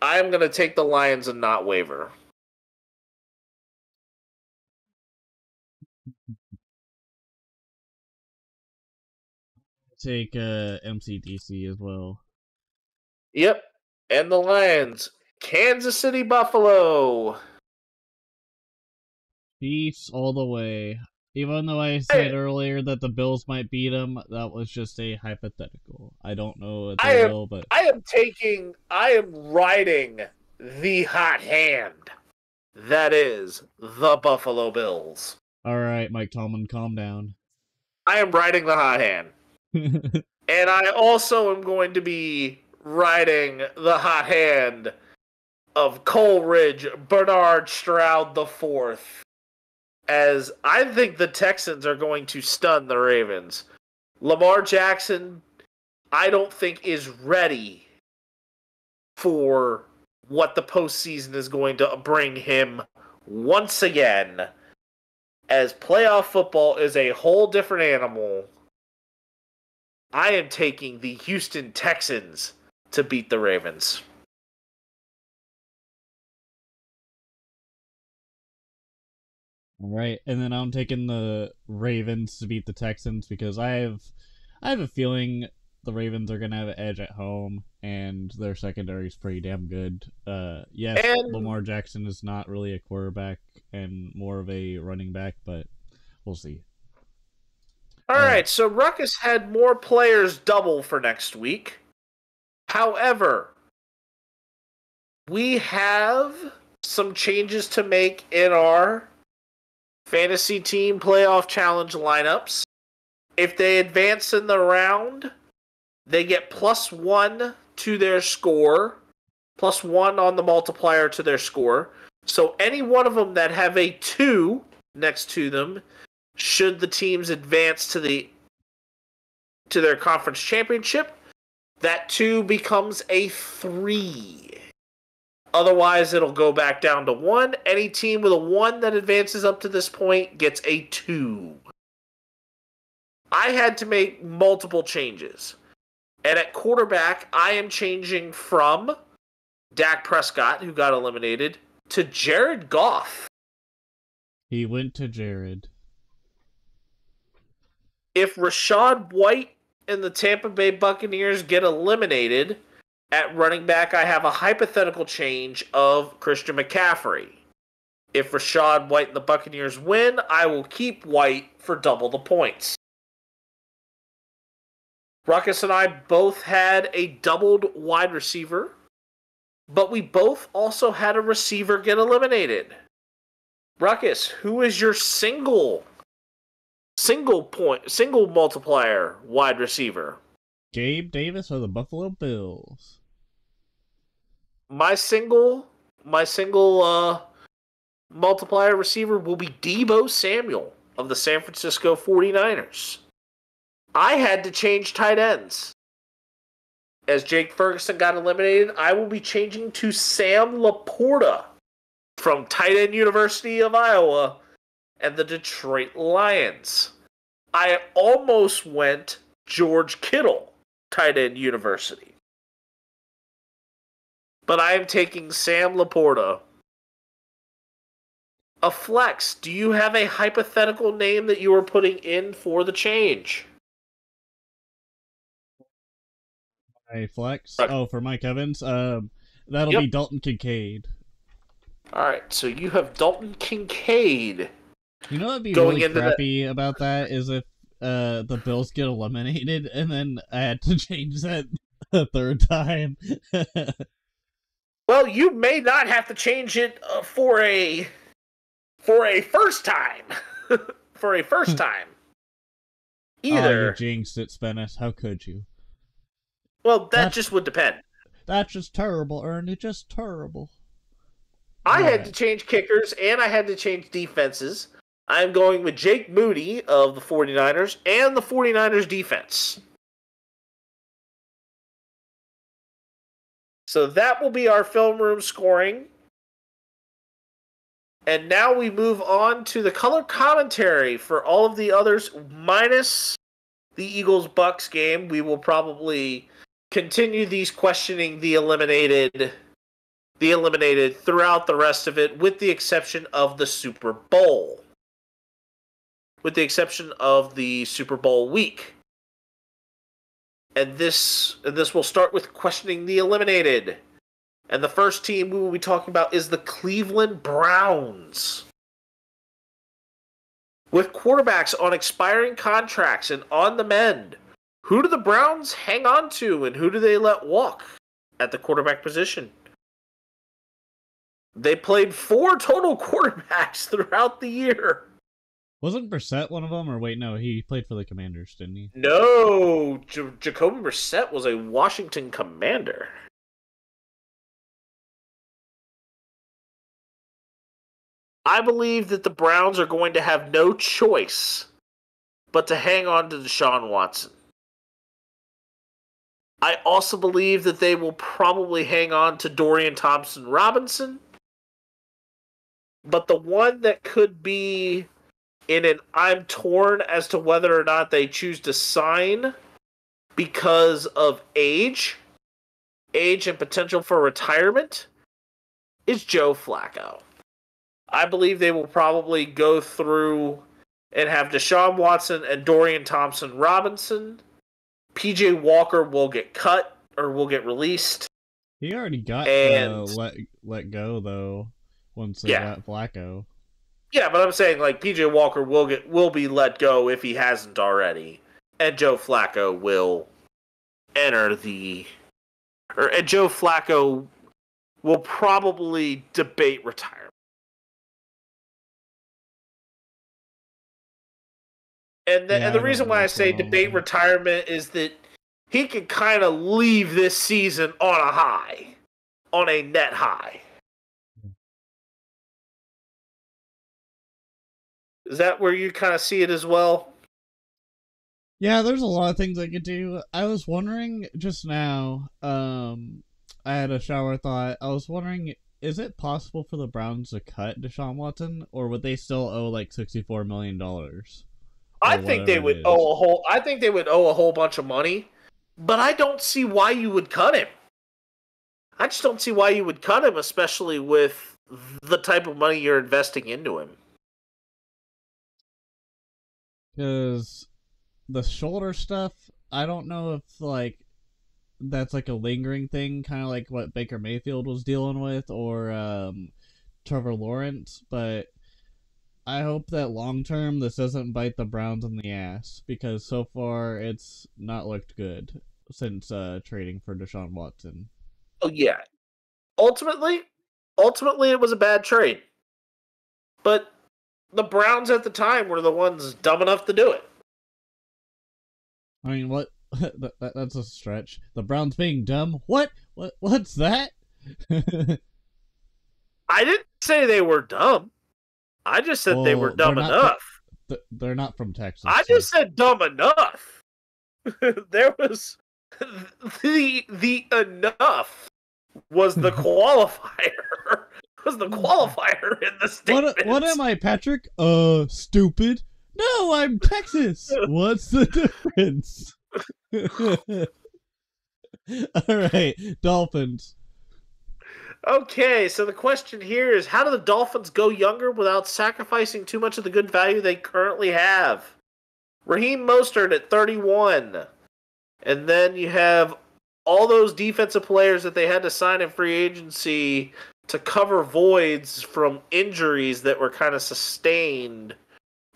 I am going to take the Lions and not waver. Take MCDC as well. Yep, and the Lions. Kansas City Buffalo. Chiefs all the way. Even though I said earlier that the Bills might beat them, that was just a hypothetical. I don't know if they will, but I am riding the hot hand. That is the Buffalo Bills. All right, Mike Tomlin, calm down. I am riding the hot hand. And I also am going to be riding the hot hand of Coleridge Bernard Stroud IV, as I think the Texans are going to stun the Ravens. Lamar Jackson, I don't think, is ready for what the postseason is going to bring him once again, as playoff football is a whole different animal. I am taking the Houston Texans to beat the Ravens. All right, and then I'm taking the Ravens to beat the Texans because I have a feeling the Ravens are gonna have an edge at home, and their secondary is pretty damn good. Yes, And Lamar Jackson is not really a quarterback and more of a running back, but we'll see. all right, so Ruckus had more players double for next week. However, we have some changes to make in our fantasy team playoff challenge lineups. If they advance in the round, they get +1 to their score, +1 on the multiplier to their score. So any one of them that have a 2 next to them, should the teams advance to their conference championship, that 2 becomes a 3. Otherwise, it'll go back down to 1. Any team with a 1 that advances up to this point gets a 2. I had to make multiple changes. And at quarterback, I am changing from Dak Prescott, who got eliminated, to Jared Goff. He went to Jared. If Rachaad White and the Tampa Bay Buccaneers get eliminated, at running back, I have a hypothetical change of Christian McCaffrey. If Rachaad White and the Buccaneers win, I will keep White for double the points. Ruckus and I both had a doubled wide receiver, but we both also had a receiver get eliminated. Ruckus, who is your single multiplier wide receiver? Gabe Davis or the Buffalo Bills? My single multiplier receiver will be Deebo Samuel of the San Francisco 49ers. I had to change tight ends. As Jake Ferguson got eliminated, I will be changing to Sam Laporta from Tight End University of Iowa and the Detroit Lions. I almost went George Kittle, Tight End University. But I am taking Sam Laporta. A flex, do you have a hypothetical name that you are putting in for the change? A flex? Oh, for Mike Evans? That'll be Dalton Kincaid. Alright, so you have Dalton Kincaid. You know what'd be really crappy about that is if the Bills get eliminated and then I had to change that a third time. Well, you may not have to change it for a first time. For a first time. Either. Oh, you jinxed it, Spenace. How could you? Well, that just would depend. That's just terrible, Ernie. Just terrible. I had to change kickers, and I had to change defenses. I'm going with Jake Moody of the 49ers and the 49ers defense. So that will be our film room scoring. And now we move on to the color commentary for all of the others, minus the Eagles-Bucks game. We will probably continue these questioning the eliminated throughout the rest of it, with the exception of the Super Bowl. With the exception of the Super Bowl week. And this will start with questioning the eliminated. And the first team we will be talking about is the Cleveland Browns. With quarterbacks on expiring contracts and on the mend, who do the Browns hang on to and who do they let walk at the quarterback position? They played 4 total quarterbacks throughout the year. Wasn't Brissett one of them? Or wait, no, he played for the Commanders, didn't he? No, Jacoby Brissett was a Washington Commander. I believe that the Browns are going to have no choice but to hang on to Deshaun Watson. I also believe that they will probably hang on to Dorian Thompson-Robinson. But the one that could be in an I'm torn as to whether or not they choose to sign because of age and potential for retirement is Joe Flacco. I believe they will probably go through and have Deshaun Watson and Dorian Thompson-Robinson. PJ Walker will get cut or will get released. He already got And let go though once they Yeah. got Flacco. yeah, but I'm saying like PJ Walker will be let go if he hasn't already, and Joe Flacco will enter and Joe Flacco will probably debate retirement. And Yeah, the I reason don't why know I what's say going on with debate him. retirement is that he can kind of leave this season on a high, on a net high. Is that where you kind of see it as well? Yeah, there's a lot of things I could do. I was wondering just now, I had a shower thought. I was wondering, is it possible for the Browns to cut Deshaun Watson, or would they still owe like $64 million? I think they would owe a whole bunch of money, but I don't see why you would cut him. I just don't see why you would cut him, especially with the type of money you're investing into him. Because the shoulder stuff, I don't know if like that's like a lingering thing, kind of like what Baker Mayfield was dealing with, or Trevor Lawrence, but I hope that long term this doesn't bite the Browns in the ass, because so far it's not looked good since trading for Deshaun Watson. Oh yeah. Ultimately it was a bad trade. But the Browns at the time were the ones dumb enough to do it. I mean, what? That's a stretch. The Browns being dumb? What's that? I didn't say they were dumb. I just said they were dumb enough. They're not from Texas. I just said dumb enough. There was the enough was the qualifier. Was the qualifier in the statement. What am I, Patrick? Stupid? No, I'm Texas. What's the difference? Alright, Dolphins. Okay, so the question here is, how do the Dolphins go younger without sacrificing too much of the good value they currently have? Raheem Mostert at 31. And then you have all those defensive players that they had to sign in free agency to cover voids from injuries that were kind of sustained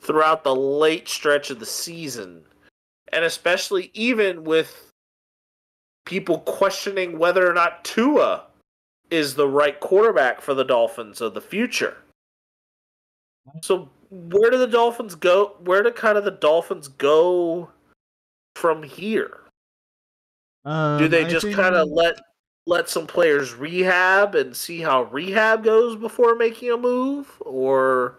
throughout the late stretch of the season. And especially even with people questioning whether or not Tua is the right quarterback for the Dolphins of the future. So where do the Dolphins go? Where do kind of the Dolphins go from here? Do they just kind of let some players rehab and see how rehab goes before making a move? Or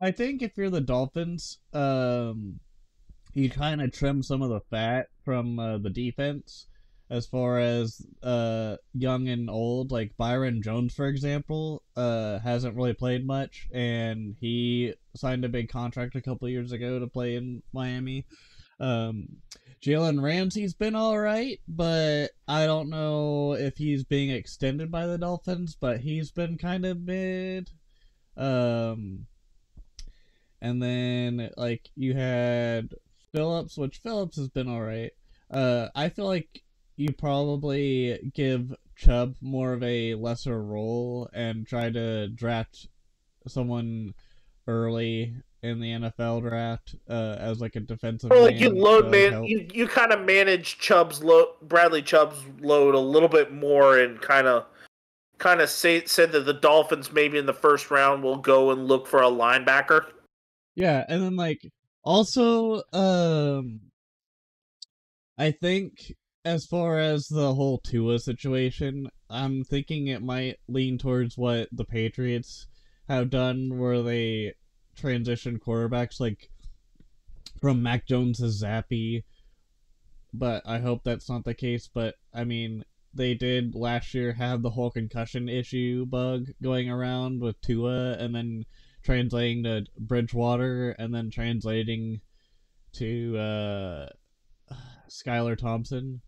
I think if you're the Dolphins, you kind of trim some of the fat from the defense. As far as young and old, like Byron Jones, for example, hasn't really played much, and he signed a big contract a couple years ago to play in Miami. Jalen Ramsey's been alright, but I don't know if he's being extended by the Dolphins, but he's been kind of mid. And then, like, you had Phillips, which Phillips has been alright. I feel like you probably give Chubb more of a lesser role and try to draft someone early in the NFL draft as like a defensive or like man. You kind of manage Bradley Chubb's load a little bit more, and kind of said that the Dolphins maybe in the first round will go and look for a linebacker. Yeah, and then like also I think as far as the whole Tua situation, I'm thinking it might lean towards what the Patriots have done, where they transition quarterbacks like from Mac Jones to Zappy. But I hope that's not the case. But I mean, they did last year have the whole concussion issue bug going around with Tua, and then translating to Bridgewater, and then translating to Skylar Thompson.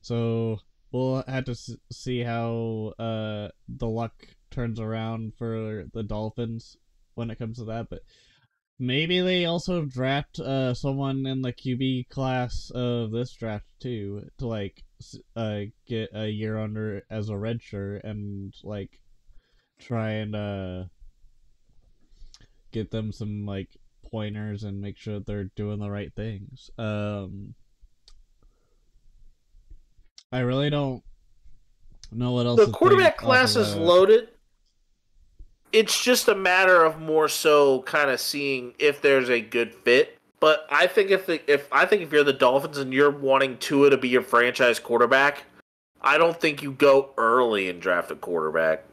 So we'll have to see how the luck turns around for the Dolphins when it comes to that. But maybe they also draft someone in the QB class of this draft too to like get a year under as a redshirt and like try and get them some like pointers and make sure they're doing the right things. I really don't know what else. The quarterback class is loaded. It's just a matter of more so kind of seeing if there's a good fit. But I think if you're the Dolphins and you're wanting Tua to be your franchise quarterback, I don't think you go early and draft a quarterback.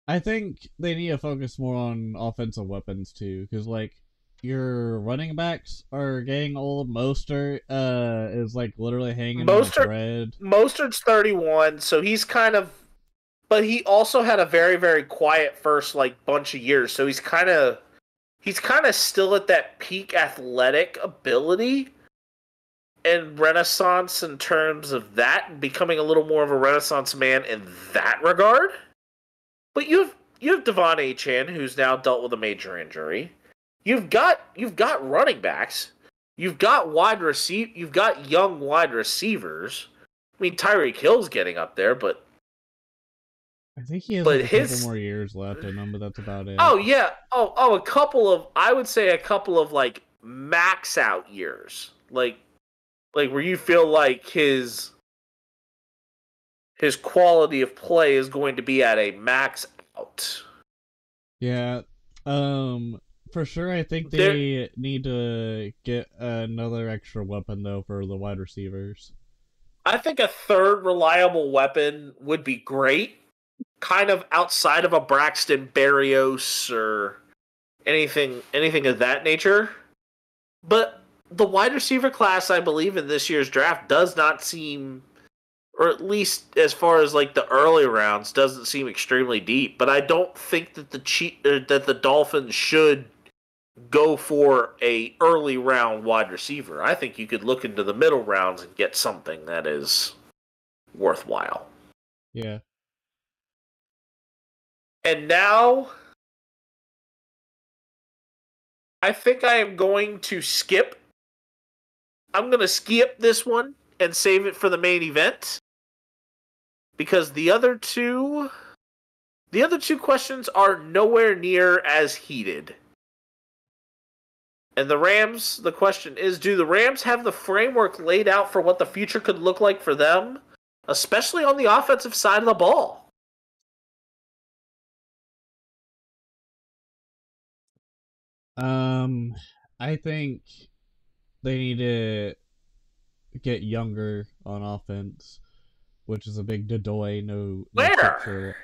I think they need to focus more on offensive weapons too, because like your running backs are getting old. Mostert is like literally hanging on a thread. Mostert's 31, so he's kind of, but he also had a very, very quiet first like bunch of years, so he's kind of still at that peak athletic ability and renaissance in terms of that, becoming a little more of a renaissance man in that regard. But you have Devon Achane, who's now dealt with a major injury. You've got running backs. You've got young wide receivers. I mean, Tyreek Hill's getting up there, but I think he has like a couple more years left in him, but that's about it. Oh yeah. I would say a couple of like max out years. Like where you feel like his quality of play is going to be at a max out. Yeah. For sure, I think they need to get another extra weapon, though, for the wide receivers. I think a third reliable weapon would be great. Kind of outside of a Braxton Berrios or anything of that nature. But the wide receiver class, I believe, in this year's draft does not seem, or at least as far as like the early rounds, doesn't seem extremely deep. But I don't think that the Dolphins should go for a early round wide receiver. I think you could look into the middle rounds and get something that is worthwhile. Yeah. And now I think I am going to skip. I'm going to skip this one and save it for the main event. Because the other two questions are nowhere near as heated. And the question is, do the Rams have the framework laid out for what the future could look like for them, especially on the offensive side of the ball? I think they need to get younger on offense, which is a big dodoy. No Where?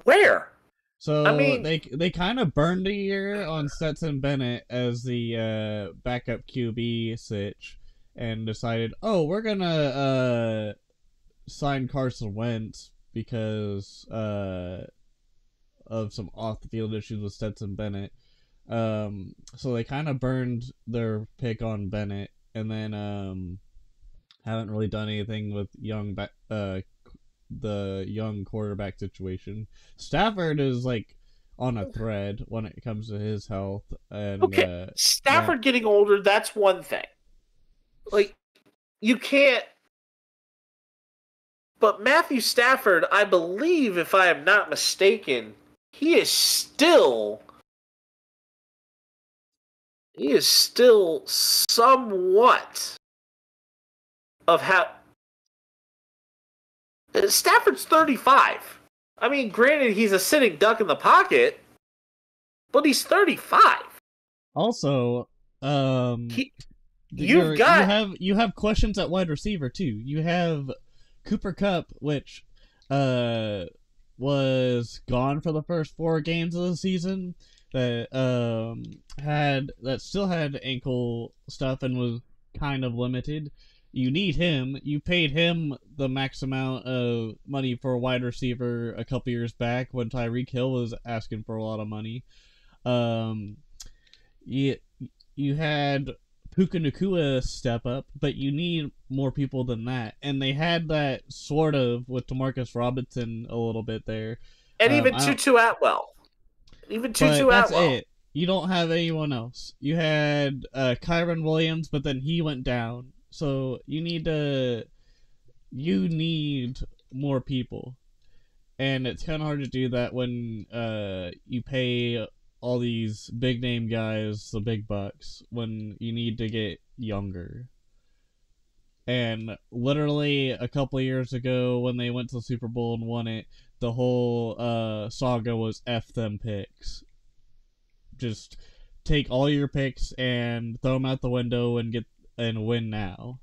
Where? So I mean, they kind of burned a year on Stetson Bennett as the backup QB sitch, and decided, oh, we're gonna sign Carson Wentz because of some off the field issues with Stetson Bennett. So they kind of burned their pick on Bennett, and then haven't really done anything with the young quarterback situation. Stafford is like on a thread when it comes to his health. And okay, Stafford getting older, that's one thing. Like, you can't. But Matthew Stafford, I believe, if I am not mistaken, he is still somewhat of how. Stafford's 35. I mean, granted, he's a sitting duck in the pocket, but he's 35. Also, you have questions at wide receiver too. You have Cooper Kupp, which was gone for the first 4 games of the season. That still had ankle stuff and was kind of limited. You need him. You paid him the max amount of money for a wide receiver a couple years back when Tyreek Hill was asking for a lot of money. You had Puka Nakua step up, but you need more people than that. And they had that sort of with Demarcus Robinson a little bit there. And even Tutu Atwell. But that's it. You don't have anyone else. You had Kyron Williams, but then he went down. So you need more people. And it's kind of hard to do that when you pay all these big name guys the big bucks when you need to get younger. And literally a couple of years ago when they went to the Super Bowl and won it, the whole saga was F them picks. Just take all your picks and throw them out the window and win now.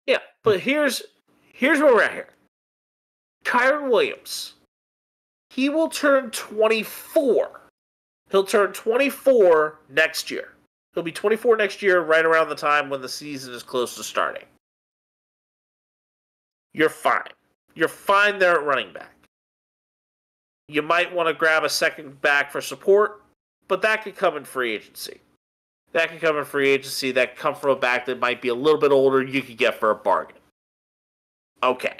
Yeah, but here's where we're at here. Kyron Williams, he will turn 24. He'll turn 24 next year. He'll be 24 next year, right around the time when the season is close to starting. You're fine. You're fine there at running back. You might want to grab a second back for support, but that could come in free agency. That could come from a back that might be a little bit older you could get for a bargain. Okay.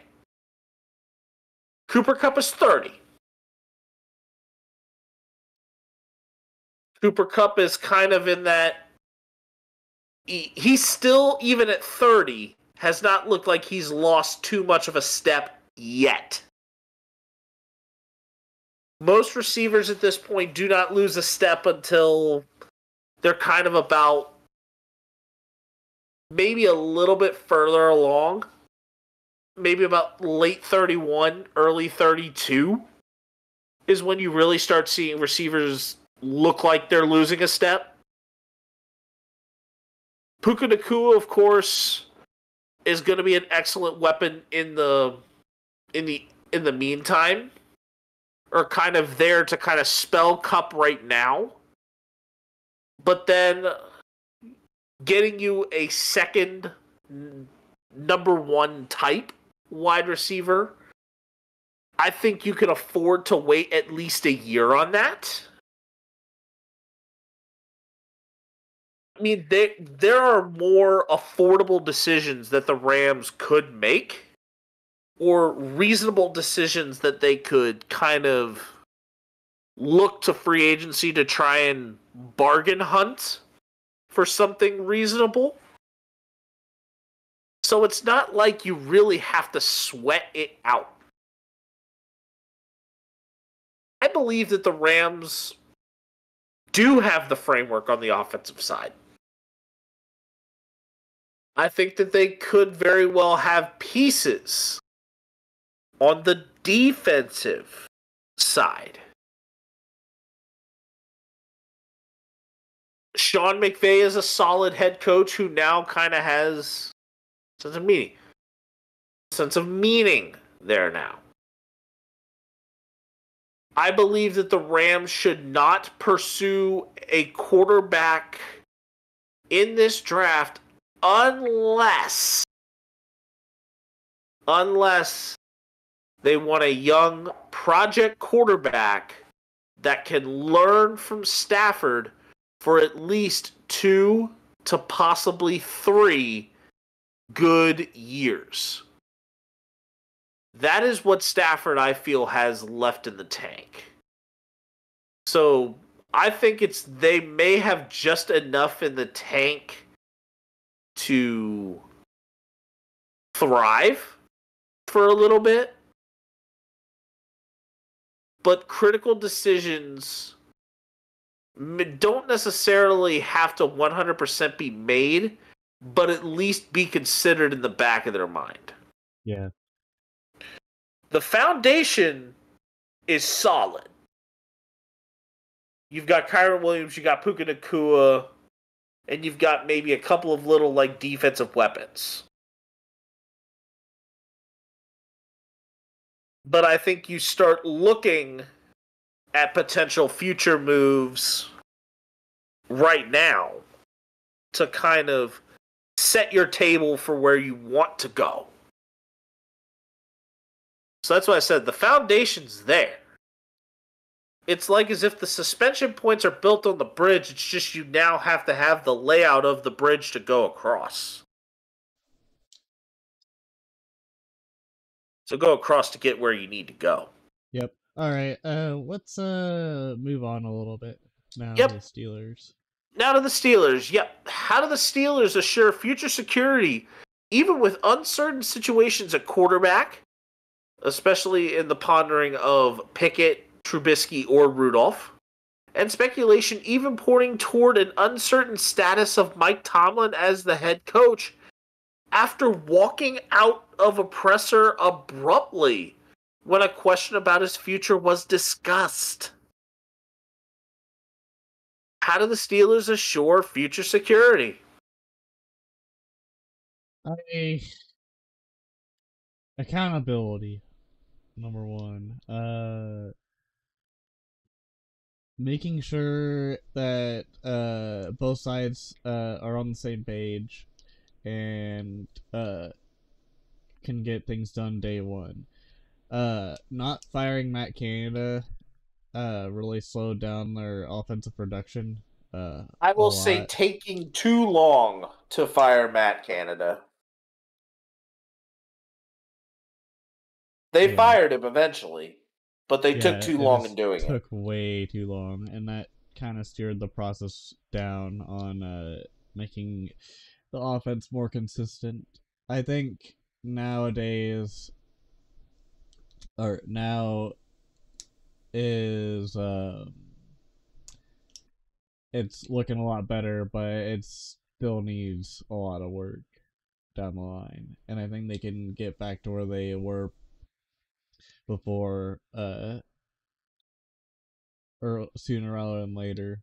Cooper Kupp is 30. Cooper Kupp is kind of in that... He's still, even at 30, has not looked like he's lost too much of a step yet. Most receivers at this point do not lose a step until they're kind of about maybe a little bit further along. Maybe about late 31, early 32 is when you really start seeing receivers look like they're losing a step. Puka Nakua, of course, is going to be an excellent weapon in the meantime, or kind of there to kind of spell Kupp right now. But then getting you a second number one type wide receiver, I think you can afford to wait at least a year on that. I mean, there are more affordable decisions that the Rams could make, or reasonable decisions that they could kind of look to free agency to try and bargain hunt for something reasonable. So it's not like you really have to sweat it out. I believe that the Rams do have the framework on the offensive side. I think that they could very well have pieces on the defensive side. Sean McVay is a solid head coach who now kind of has a sense of meaning there now. I believe that the Rams should not pursue a quarterback in this draft unless they want a young project quarterback that can learn from Stafford for at least 2 to possibly 3 good years. That is what Stafford, I feel, has left in the tank. So I think they may have just enough in the tank to thrive for a little bit. But critical decisions don't necessarily have to 100% be made, but at least be considered in the back of their mind. Yeah. The foundation is solid. You've got Kyron Williams, you got Puka Nakua, and you've got maybe a couple of little defensive weapons. But I think you start looking at potential future moves right now to kind of set your table for where you want to go. So that's why I said the foundation's there. It's like as if the suspension points are built on the bridge. It's just you now have to have the layout of the bridge to go across. So go across to get where you need to go. Yep. All right. Let's move on a little bit now Yep. to the Steelers. Now to the Steelers. Yep. How do the Steelers assure future security, even with uncertain situations at quarterback, especially in the pondering of Pickett, Trubisky, or Rudolph, and speculation even pointing toward an uncertain status of Mike Tomlin as the head coach after walking out of a presser abruptly when a question about his future was discussed? How do the Steelers assure future security? Accountability, number one. Making sure that both sides are on the same page and can get things done day one. Not firing Matt Canada really slowed down their offensive production. I will say taking too long to fire Matt Canada. They fired him eventually, but they took too long in doing it. Took way too long, and that kind of steered the process down on making the offense more consistent. I think nowadays, or now is it's looking a lot better, but it still needs a lot of work down the line, and I think they can get back to where they were before, or sooner rather than later,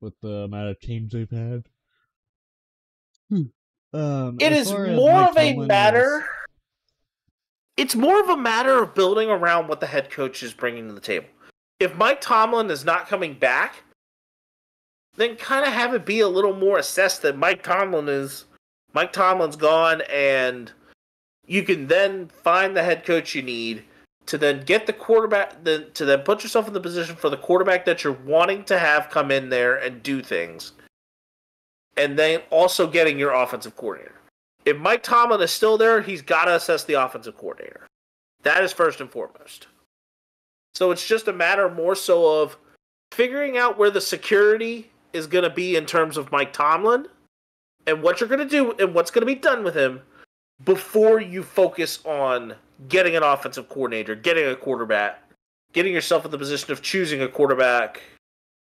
with the amount of change they've had. It is more of a matter. It's more of a matter of building around what the head coach is bringing to the table. If Mike Tomlin is not coming back, then kind of have it be a little more assessed that Mike Tomlin's gone, and you can then find the head coach you need to then get the quarterback, to then put yourself in the position for the quarterback that you're wanting to have come in there and do things. And then also getting your offensive coordinator. If Mike Tomlin is still there, he's got to assess the offensive coordinator. That is first and foremost. So it's just a matter more so of figuring out where the security is going to be in terms of Mike Tomlin and what you're going to do and what's going to be done with him before you focus on getting an offensive coordinator, getting a quarterback, getting yourself in the position of choosing a quarterback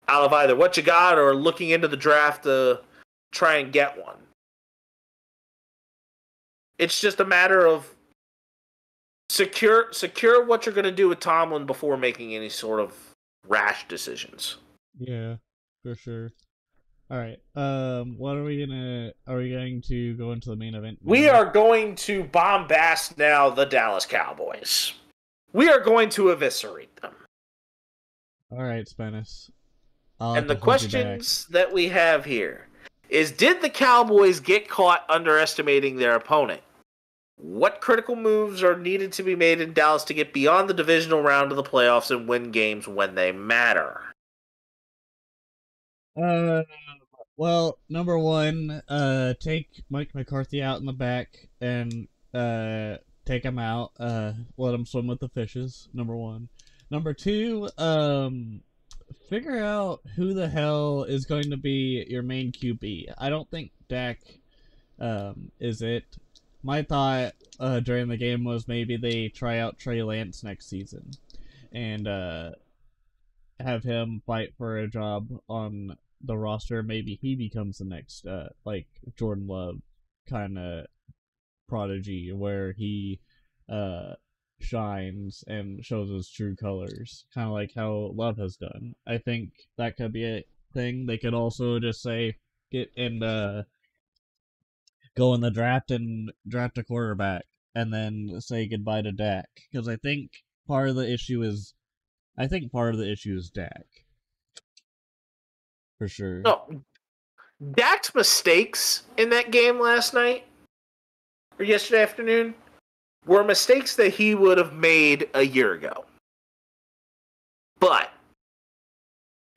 out of either what you got or looking into the draft to try and get one. It's just a matter of secure what you're going to do with Tomlin before making any sort of rash decisions. Yeah, for sure. All right. What are we going to go into the main event now? We are going to bombast now the Dallas Cowboys. We are going to eviscerate them. All right, Spenace. And the questions that we have here is, did the Cowboys get caught underestimating their opponent? What critical moves are needed to be made in Dallas to get beyond the divisional round of the playoffs and win games when they matter? Well, number one, take Mike McCarthy out in the back and take him out. Let him swim with the fishes. Number one. Number two, figure out who the hell is going to be your main QB. I don't think Dak is it. My thought during the game was maybe they try out Trey Lance next season and have him fight for a job on the roster. Maybe he becomes the next like Jordan Love kind of prodigy where he shines and shows his true colors, kind of like how Love has done. I think that could be a thing. They could also just say get and go in the draft and draft a quarterback and then say goodbye to Dak, because I think part of the issue is Dak. For sure. No, Dak's mistakes in that game last night or yesterday afternoon were mistakes that he would have made a year ago. But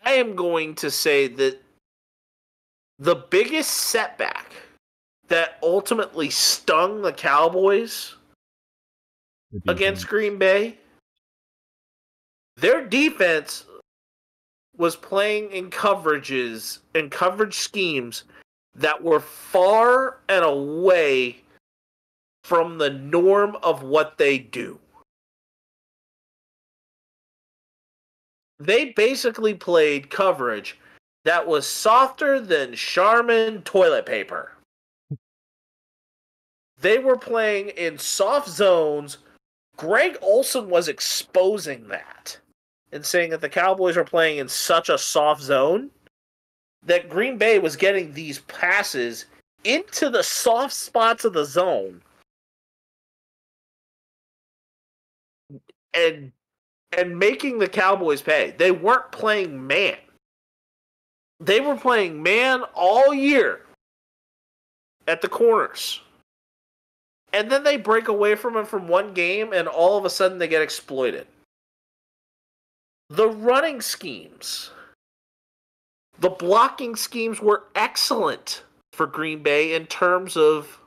I am going to say that the biggest setback that ultimately stung the Cowboys against Green Bay, their defense was playing in coverages and coverage schemes that were far and away from the norm of what they do. They basically played coverage that was softer than Charmin toilet paper. They were playing in soft zones. Greg Olsen was exposing that and saying that the Cowboys are playing in such a soft zone that Green Bay was getting these passes into the soft spots of the zone and making the Cowboys pay. They weren't playing man. They were playing man all year at the corners. And then they break away from it from one game, and all of a sudden they get exploited. The running schemes, the blocking schemes were excellent for Green Bay in terms of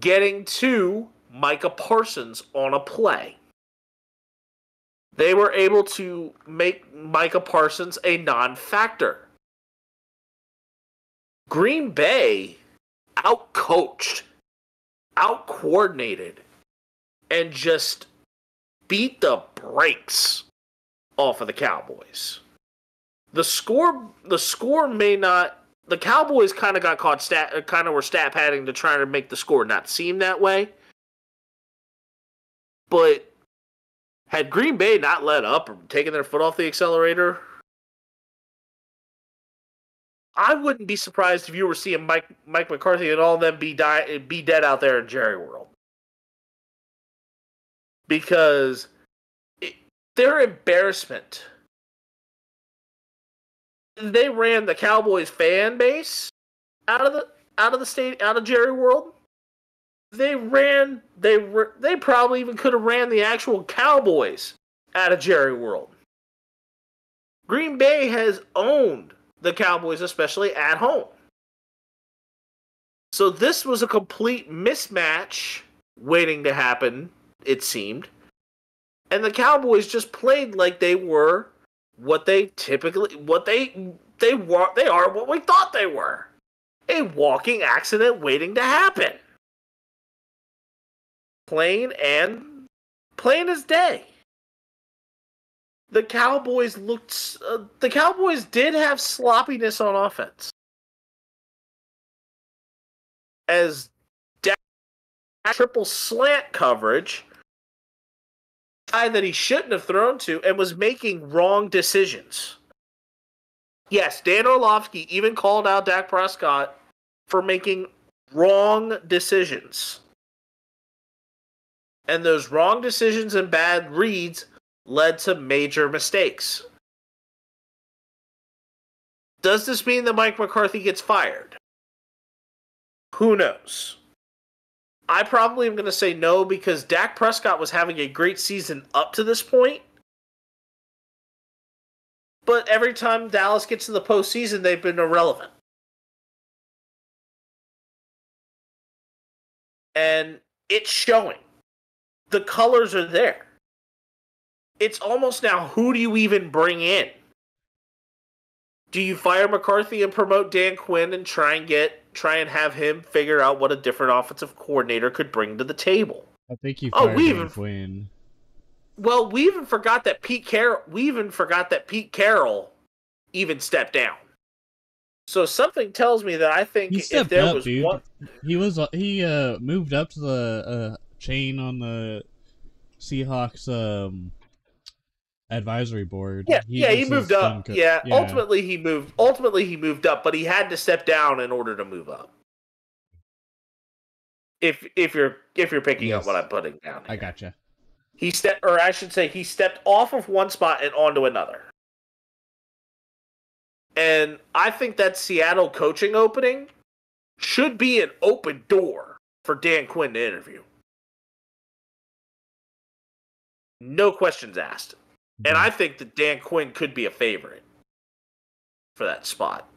getting to Micah Parsons on a play. They were able to make Micah Parsons a non-factor. Green Bay out-coached, out-coordinated, and just beat the brakes off of the Cowboys. The score may not. The Cowboys kind of got caught were stat padding to try to make the score not seem that way. But had Green Bay not let up or taken their foot off the accelerator, I wouldn't be surprised if you were seeing Mike McCarthy and all of them be dead out there in Jerry World. Because their embarrassment. They ran the Cowboys fan base out of Jerry World. They probably even could have ran the actual Cowboys out of Jerry World. Green Bay has owned the Cowboys, especially at home. So this was a complete mismatch waiting to happen, it seemed. And the Cowboys just played like they were what they are what we thought they were. A walking accident waiting to happen. Plain as day. The Cowboys did have sloppiness on offense. As triple slant coverage, guy that he shouldn't have thrown to and was making wrong decisions. Yes, Dan Orlovsky even called out Dak Prescott for making wrong decisions. And those wrong decisions and bad reads led to major mistakes. Does this mean that Mike McCarthy gets fired? Who knows? I probably am going to say no because Dak Prescott was having a great season up to this point. But every time Dallas gets to the postseason, they've been irrelevant. And it's showing. The colors are there. It's almost now, who do you even bring in? Do you fire McCarthy and promote Dan Quinn and try and have him figure out what a different offensive coordinator could bring to the table? I think you fired Dan Quinn. Well, we even forgot that Pete Carroll even stepped down. So something tells me that I think if there was one, he moved up to the chain on the Seahawks advisory board. He moved up. Yeah, ultimately he moved up, but he had to step down in order to move up. If you're picking up what I'm putting down here. I gotcha. He stepped off of one spot and onto another. And I think that Seattle coaching opening should be an open door for Dan Quinn to interview. No questions asked. And I think that Dan Quinn could be a favorite. for that spot.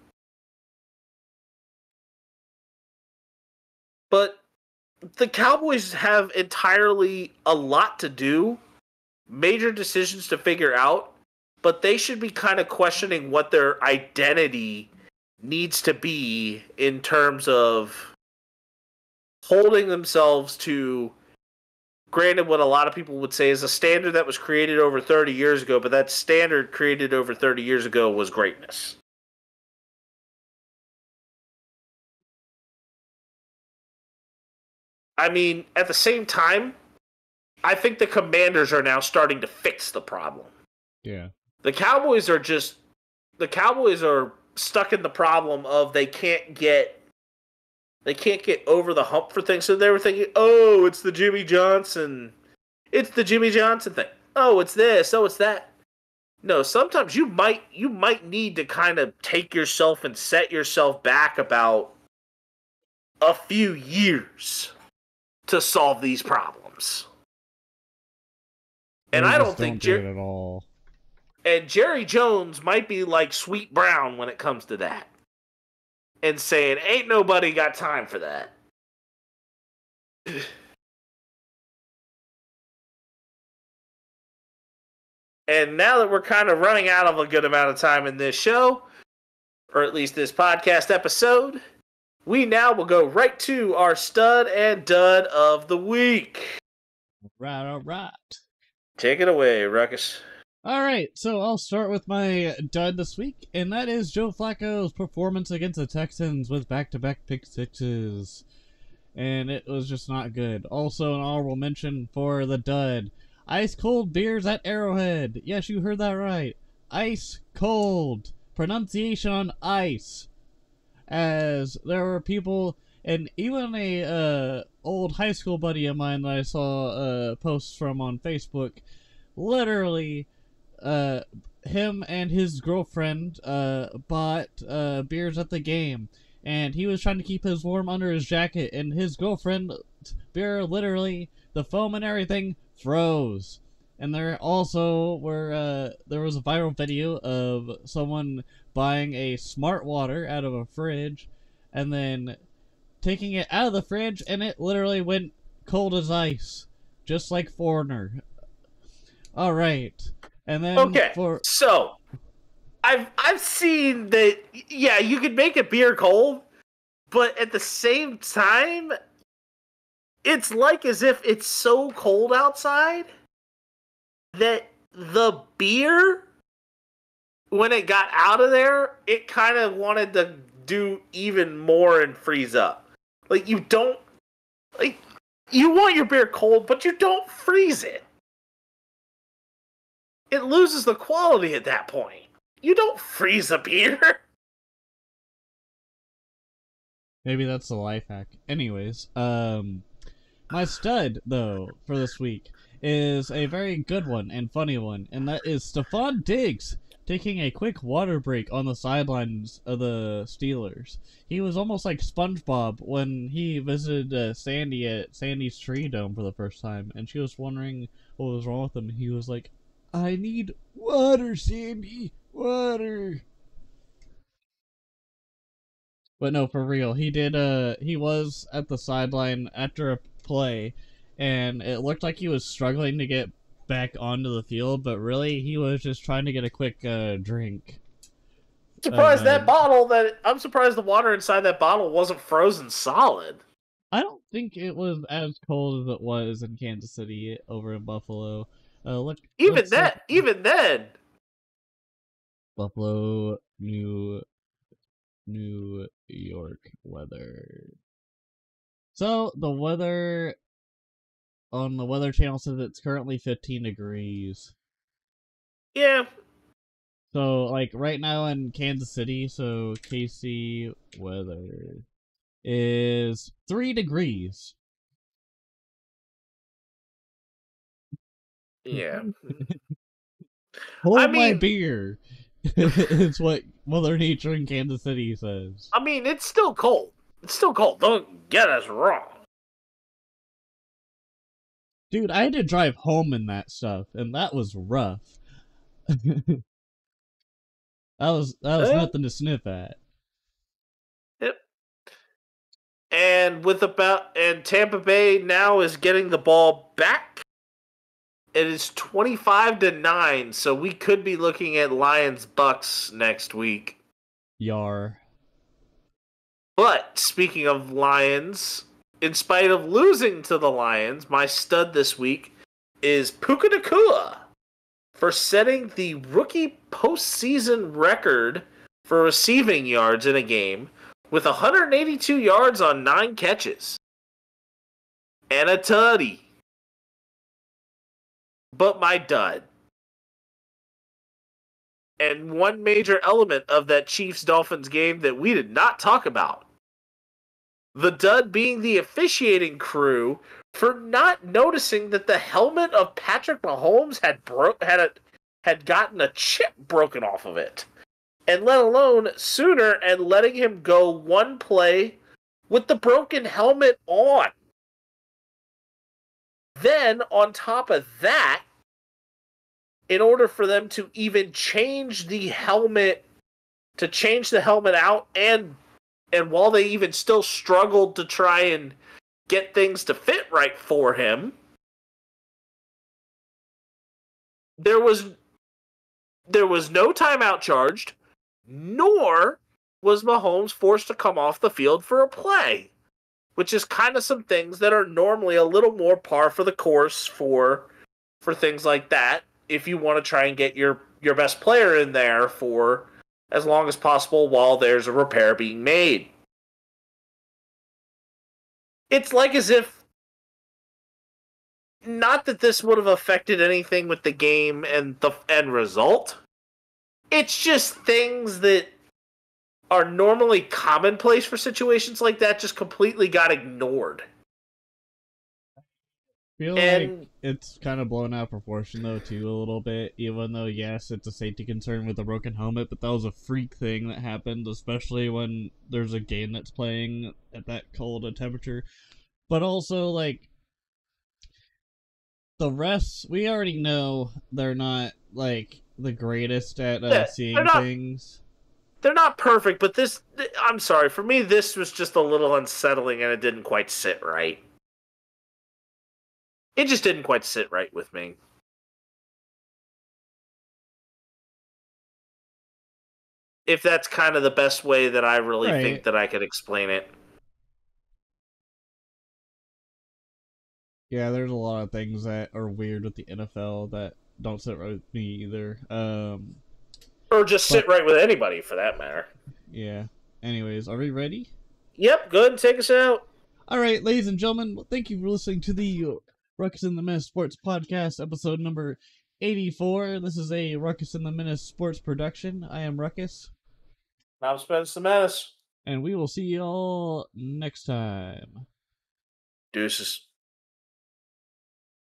But the Cowboys have entirely a lot to do, major decisions to figure out, but they should be kind of questioning what their identity needs to be in terms of holding themselves to, granted, what a lot of people would say is a standard that was created over 30 years ago, but that standard created over 30 years ago was greatness. I mean, at the same time, I think the Commanders are now starting to fix the problem. Yeah. The Cowboys are stuck in the problem of they can't get over the hump for things. So they were thinking, oh, it's the Jimmy Johnson thing. Oh, it's this. Oh, it's that. No, sometimes you might need to kind of take yourself and set yourself back about a few years to solve these problems. And I don't think do it at all. And Jerry Jones might be like Sweet Brown when it comes to that. And saying, ain't nobody got time for that. And now that we're kind of running out of a good amount of time in this show, or at least this podcast episode, we now will go right to our stud and dud of the week. All right. Take it away, Ruckus. Alright, so I'll start with my dud this week, and that is Joe Flacco's performance against the Texans with back-to-back pick sixes. And it was just not good. Also, an honorable mention for the dud. Ice-cold beers at Arrowhead. Yes, you heard that right. Ice-cold. Pronunciation on ice. As there were people, and even a old high school buddy of mine that I saw posts from on Facebook, literally, him and his girlfriend bought beers at the game, and he was trying to keep his warm under his jacket, and his girlfriend beer, literally, the foam and everything froze. And there also were there was a viral video of someone buying a Smart Water out of a fridge and then taking it out of the fridge, and it literally went cold as ice, just like Foreigner. All right. And then so I've seen that. Yeah, you can make a beer cold, but at the same time, it's like as if it's so cold outside that the beer, when it got out of there, it kind of wanted to do even more and freeze up. Like you want your beer cold, but you don't freeze it. It loses the quality at that point. You don't freeze a beer. Maybe that's the life hack. Anyways, my stud, though, for this week is a very good one and funny one, and that is Stephon Diggs taking a quick water break on the sidelines of the Steelers. He was almost like SpongeBob when he visited Sandy at Sandy's Tree Dome for the first time, and she was wondering what was wrong with him. He was like, I need water, Sandy. Water. But no, for real, he was at the sideline after a play, and it looked like he was struggling to get back onto the field, but really, he was just trying to get a quick drink. I'm surprised I'm surprised the water inside that bottle wasn't frozen solid. I don't think it was as cold as it was in Kansas City over in Buffalo. Even then. Buffalo, New York weather. So, the weather on the Weather Channel says it's currently 15 degrees. Yeah. So, like, right now in Kansas City, so KC weather is 3 degrees. Yeah. Hold my beer. It's what Mother Nature in Kansas City says. I mean, it's still cold. It's still cold. Don't get us wrong. Dude, I had to drive home in that stuff, and that was rough. That was nothing to sniff at. Yep. And Tampa Bay now is getting the ball back. It is 25-9, so we could be looking at Lions-Bucks next week. Yar. But speaking of Lions, in spite of losing to the Lions, my stud this week is Puka Nacua for setting the rookie postseason record for receiving yards in a game with 182 yards on 9 catches. And a tutty. But my dud. And one major element of that Chiefs-Dolphins game that we did not talk about. The dud being the officiating crew for not noticing that the helmet of Patrick Mahomes had gotten a chip broken off of it. And let alone sooner and letting him go one play with the broken helmet on. Then, on top of that, in order for them to even change the helmet out, and while they even still struggled to try and get things to fit right for him, there was no timeout charged, nor was Mahomes forced to come off the field for a play, which is kind of some things that are normally a little more par for the course for things like that, if you want to try and get your best player in there for as long as possible while there's a repair being made. It's like as if, not that this would have affected anything with the game and the end result, it's just things that are normally commonplace for situations like that just completely got ignored. Feel like it's kind of blown out of proportion though too a little bit, even though yes, it's a safety concern with a broken helmet, but that was a freak thing that happened, especially when there's a game that's playing at that cold a temperature. But also, like, the refs, we already know they're not like the greatest at seeing things. They're not perfect, but I'm sorry, for me this was just a little unsettling and it didn't quite sit right. It just didn't quite sit right with me. If that's kind of the best way that I really think that I could explain it. Yeah, there's a lot of things that are weird with the NFL that don't sit right with me either. Or just sit right with anybody, for that matter. Yeah. Anyways, are we ready? Yep, go ahead and take us out. Alright, ladies and gentlemen, thank you for listening to the Ruckus and The Menace Sports Podcast, episode number 84. This is a Ruckus and The Menace Sports production. I am Ruckus. I'm Spenace the Menace. And we will see y'all next time. Deuces.